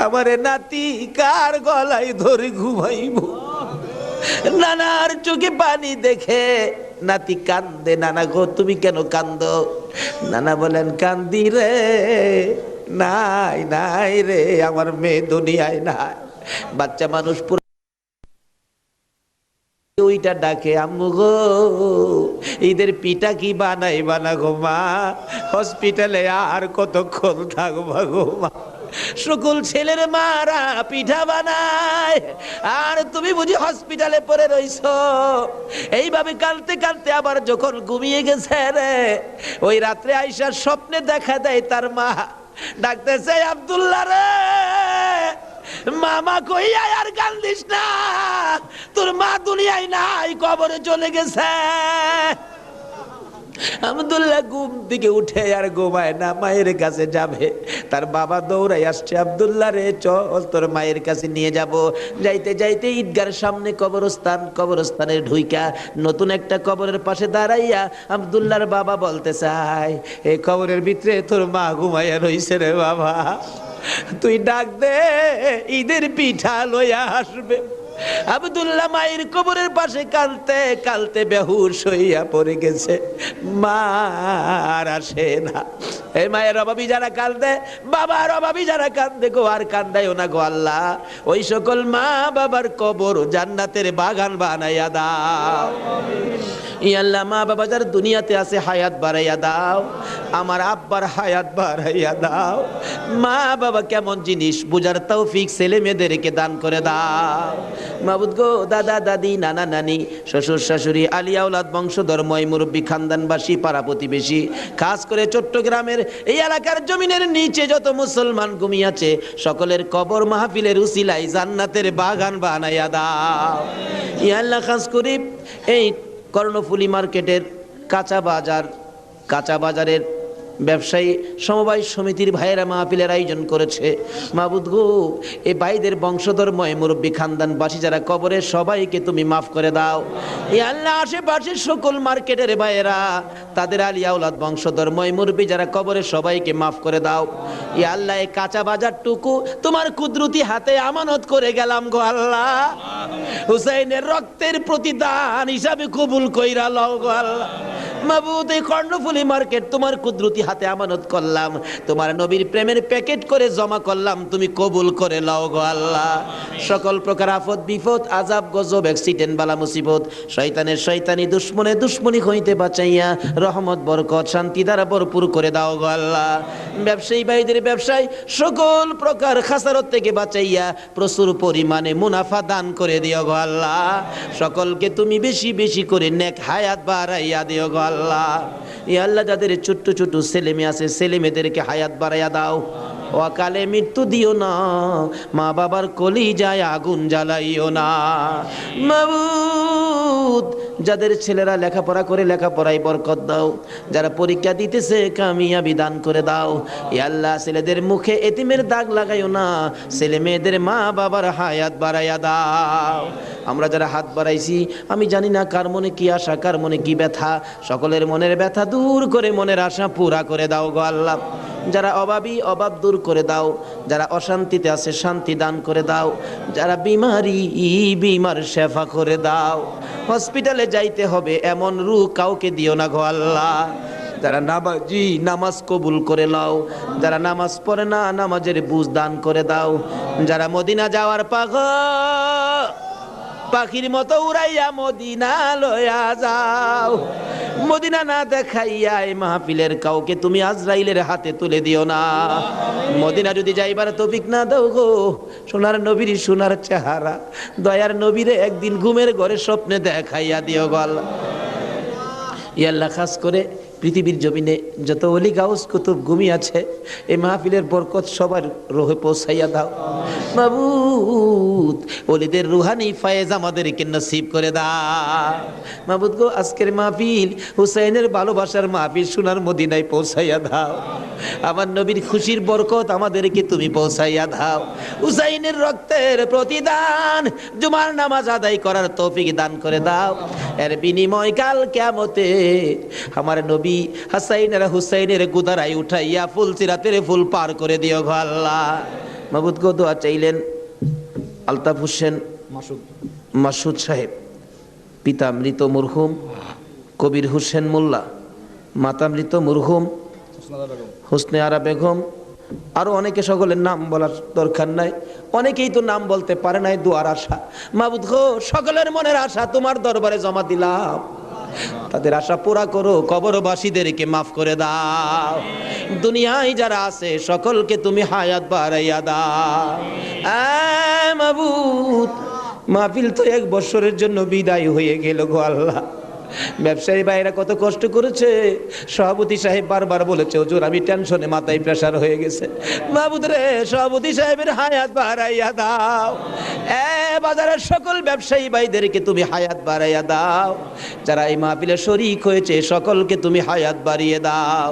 আমারে নাতি কার গলায় ধরে ঘুমাইব? নানার চোখে পানি দেখে নাতি কান্দে। নানা গো, তুমি কেন কান্দো? নানা বলেন, কান্দি রে, নাই নাই রে, আমার মেয়ে দুনিয়ায় নাই। বাচ্চা মানুষ ওইটা ডাকে, আম্মু গো ঈদের পিঠা কি বানাইবা না গো মা? হসপিটালে আর কতক্ষণ থাকবা গো মা? সকল ছেলের মারা পিঠা বানায়, আর তুমি বুঝি হসপিটালে পড়ে রইছো। এইভাবে কাঁদতে কাঁদতে আবার যখন ঘুমিয়ে গেছে রে, ওই রাত্রে আইসার স্বপ্নে দেখা দেয় তার মা ডাকতেছে, আব্দুল্লাহ রে, মামা কইয়া আর কান্দিস না, তোর মা দুনিয়ায় নাই, কবরে চলে গেছে। আব্দুল্লাহ ঘুম থেকে উঠে আর ঘুমায় না, মায়ের কাছে যাবে। তার বাবা দৌড়াই আসছে, আব্দুল্লাহ রে চল তোর মায়ের কাছে নিয়ে যাব। যাইতে যাইতে ঈদগার সামনে কবরস্থান, কবরস্থানের ঢুইকা নতুন একটা কবরের পাশে দাঁড়াইয়া আব্দুল্লাহর বাবা বলতে চায়, এই কবরের ভিতরে তোর মা ঘুমাইয়া রইছে রে বাবা, তুই ডাক দে, ঈদের পিঠা লইয়া আসবে। আব্দুল্লাহ মায়ের কবরের পাশে কালতে কালতে বেহুশ হইয়া পড়ে গেছে, মা আর আসে না। এই মায়ের অভাবী যারা কান্দে, বাবার অভাবী যারা কান্দে গো, আর কান্দাইও না গো আল্লাহ, ওই সকল মা বাবার কবর জান্নাতের বাগান বানাইয়া দাও। ই আল্লাহ, মা বাবা যারা দুনিয়াতে আছে হায়াত বাড়াইয়া দাও, আমার আব্বার হায়াত বাড়াইয়া দাও। মা বাবা কেমন জিনিস বুঝার তৌফিক ছেলে মেয়েদেরকে দান করে দাও। মাবুদ গো, দাদা দাদি, নানা নানি, শ্বশুর শাশুড়ি, আলিয়া আওলাদ, বংশধর, ময় মুরব্বী, খানদানবাসী, পাড়া প্রতিবেশী, খাস করে চট্টগ্রামের এই এলাকার জমিনের নিচে যত মুসলমান ঘুমিয়েছে, সকলের কবর মাহফিলের উসিলায় জান্নাতের বাগান বানাইয়া দাও। ই আল্লাহ, খাস করি এই কর্ণফুলী মার্কেটের কাঁচা বাজারের ব্যবসায়ী সমবায় সমিতির ভাইয়েরা মাহফিলের আয়োজন করেছে। মাবুদ গো, এই ভাইদের বংশধর, ময় মুরব্বী, খানদানবাসী যারা কবরে, সবাইকে তুমি মাফ করে দাও। এই আল্লাহ, আশেপাশের সকল মার্কেটের ভাইয়েরা, তাদের আলিয়া আওলাদ, বংশধর, ময় মুরব্বী যারা কবরে, সবাইকে মাফ করে দাও। এই আল্লাহ, এই কাঁচা বাজারটুকু তোমার কুদরতি হাতে আমানত করে গেলাম গো আল্লাহ, হুসাইনের রক্তের প্রতিদান হিসাবে কবুল কইরা লও গো আল্লাহ। মাবুদ, এই কর্ণফুলী মার্কেট তোমার কুদরতি হাতে আমানত করলাম, তোমার নবীর প্রেমের প্যাকেট করে জমা করলাম, তুমি কবুল করে লও গো আল্লাহ। সকল প্রকার আফত বিপদ, আযাব গজব, অ্যাক্সিডেন্ট, বালা মুসিবত, শয়তানের শয়তানি, দুশ্মনে দুশ্মনী হইতে বাঁচাইয়া রহমত, বরকত, শান্তি দ্বারা ভরপুর করে দাও গো আল্লাহ। ব্যবসায়ী ভাইদের ব্যবসায় সকল প্রকার খাসারত থেকে বাঁচাইয়া প্রচুর পরিমাণে মুনাফা দান করে দিও গো আল্লাহ। সকলকে তুমি বেশি বেশি করে নেক হায়াত বাড়াইয়া দিও গো আল্লাহ। ইয়া আল্লাহ, যাদের ছোট্ট ছোট ছেলে মেয়ে আছে, ছেলে মেয়েদেরকে হায়াত বাড়াইয়া দাও, অকালে মৃত্যু দিও না, মা বাবার কলিজায় আগুন জ্বালাইও না। মাবুদ, যাদের ছেলেরা লেখাপড়া করে লেখাপড়ায় বরকত দাও, যারা পরীক্ষা দিতেছে কামিয়াবি দান করে দাও। ইয়া আল্লাহ, ছেলেদের মুখে এতিমের দাগ লাগাইও না, ছেলে মেয়েদের মা বাবার হায়াত বাড়াইয়া দাও। আমরা যারা হাত বাড়াইছি, আমি জানি না কার মনে কি আশা, কার মনে কি ব্যথা, সকলের মনের ব্যথা দূর করে মনের আশা পুরা করে দাও গো আল্লাহ। যারা অভাবী, অভাব দূর করে দাও, যারা অশান্তিতে আছে শান্তি দান করে দাও, যারা বিমার শেফা করে দাও। হসপিটালে যাইতে হবে এমন রূহ কাউকে দিও না গো আল্লাহ। যারা নামাজি, নামাজ কবুল করে নাও, যারা নামাজ পড়ে না, নামাজের বুঝ দান করে দাও। যারা মদিনা যাওয়ার পাখির মতো উড়াইয়া মদিনা লয়া যাও, মদিনা না দেখাইয়া এই মাহফিলের কাউকে তুমি আজরাইলের হাতে তুলে দিও না। মদিনা যদি যাইবার তৌফিক না দাও গো, সোনার নবীর সোনার চেহারা, দয়ার নবীরে একদিন ঘুমের ঘরে স্বপ্নে দেখাইয়া দিও গো আল্লাহ। ইয়া আল্লাহ, খাস করে পৃথিবীর জমিনে যত ওলি গাউস কুতুব ঘুমিয়ে আছে, এই মাহফিলের বরকত সবার রোহে পৌঁছাইয়া দাও। মাবুদ, ওলিদের রুহানি ফায়েজ আমাদেরকে নসিব করে দাও। মাবুদ গো, আজকের মাহফিল হুসাইনের ভালোবাসার মাহফিল, সোনার মদিনায় পৌঁছাইয়া দাও। আমার নবীর খুশির বরকত আমাদেরকে তুমি পৌঁছাইয়া দাও। হুসাইনের রক্তের প্রতিদান জুমার নামাজ আদায় করার তৌফিক দান করে দাও। এর বিনিময় কাল কিয়ামতে আমার নবী হাসাইন আর হুসাইনের গুদারাই উঠাইয়া ফুল সিরাতের ফুল পার করে দিও গো আল্লাহ। মাবুদ গো, দোয়া চাইলেন আলতাফ হোসেন মাসুদ সাহেব, পিতা মৃত মরহুম কবির হোসেন মোল্লা, মাতা মৃত মরহুম হোসনে আরা বেগম, আরো অনেকে, সকলের নাম বলার দরকার নাই, অনেকেই তো নাম বলতে পারে নাই। দোয়ার আশা মাবুদ গো, সকলের মনের আশা তোমার দরবারে জমা দিলাম, তাদের আশা পুরা করো, কবরবাসীদেরকে মাফ করে দাও। দুনিয়ায় যারা আছে সকলকে তুমি হায়াত বাড়াইয়া দাও। মাবুদ, মাহফিল তো 1 বছরের জন্য বিদায় হয়ে গেল গো আল্লাহ, ব্যবসায়ী ভাইরা কত কষ্ট করেছে। সভাপতি সাহেব বারবার বলেছে, হুজুর আমি টেনশনে মাথায় প্রেসার হয়ে গেছে। মাহবুদ রে, সভাপতি সাহেবের হায়াত বাড়াইয়া দাও। বাজারের সকল ব্যবসায়ী ভাইদেরকে তুমি হায়াত বাড়াইয়া দাও। যারা এই মাহফিলে শরীক হয়েছে সকলকে তুমি হায়াত বাড়িয়ে দাও।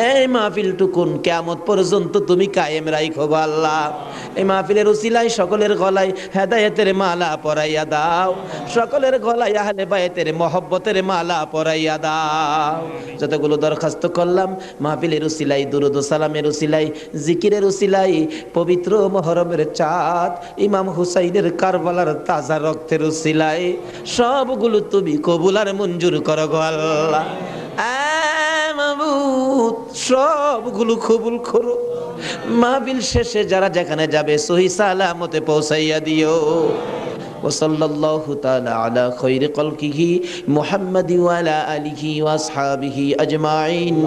এই মাহফিলটুকুন কিয়ামত পর্যন্ত তুমি কায়েম রাখো গো আল্লাহ। এই মাহফিলের উসিলায় সকলের গলায় হেদায়েতের মালা পরাইয়া দাও, সকলের গলায় আহলে বায়তের মহব্বতের মালা পরাইয়া দাও। যতগুলো দরখাস্ত করলাম মাহফিলের উসিলাই, দুরুদ ও সালামের উসিলাই, জিকিরের উসিলাই, পবিত্র মুহররমের চাঁদ ইমাম হুসাইনের কারবালার তাজা রক্তের উসিলাই সবগুলো তুমি কবুল আর মঞ্জুর করো গো আল্লাহ। মাবুদ সবগুলো কবুল করো। মাহফিল শেষে যারা যেখানে যাবে সহি সালামতে পৌঁছাইয়া দিও। ওয়াসাল্লাল্লাহু তাআলা আলা খায়রি খালকিহি মুহাম্মাদি ওয়া আলা আলিহি ওয়া আসহাবিহি আজমাইন।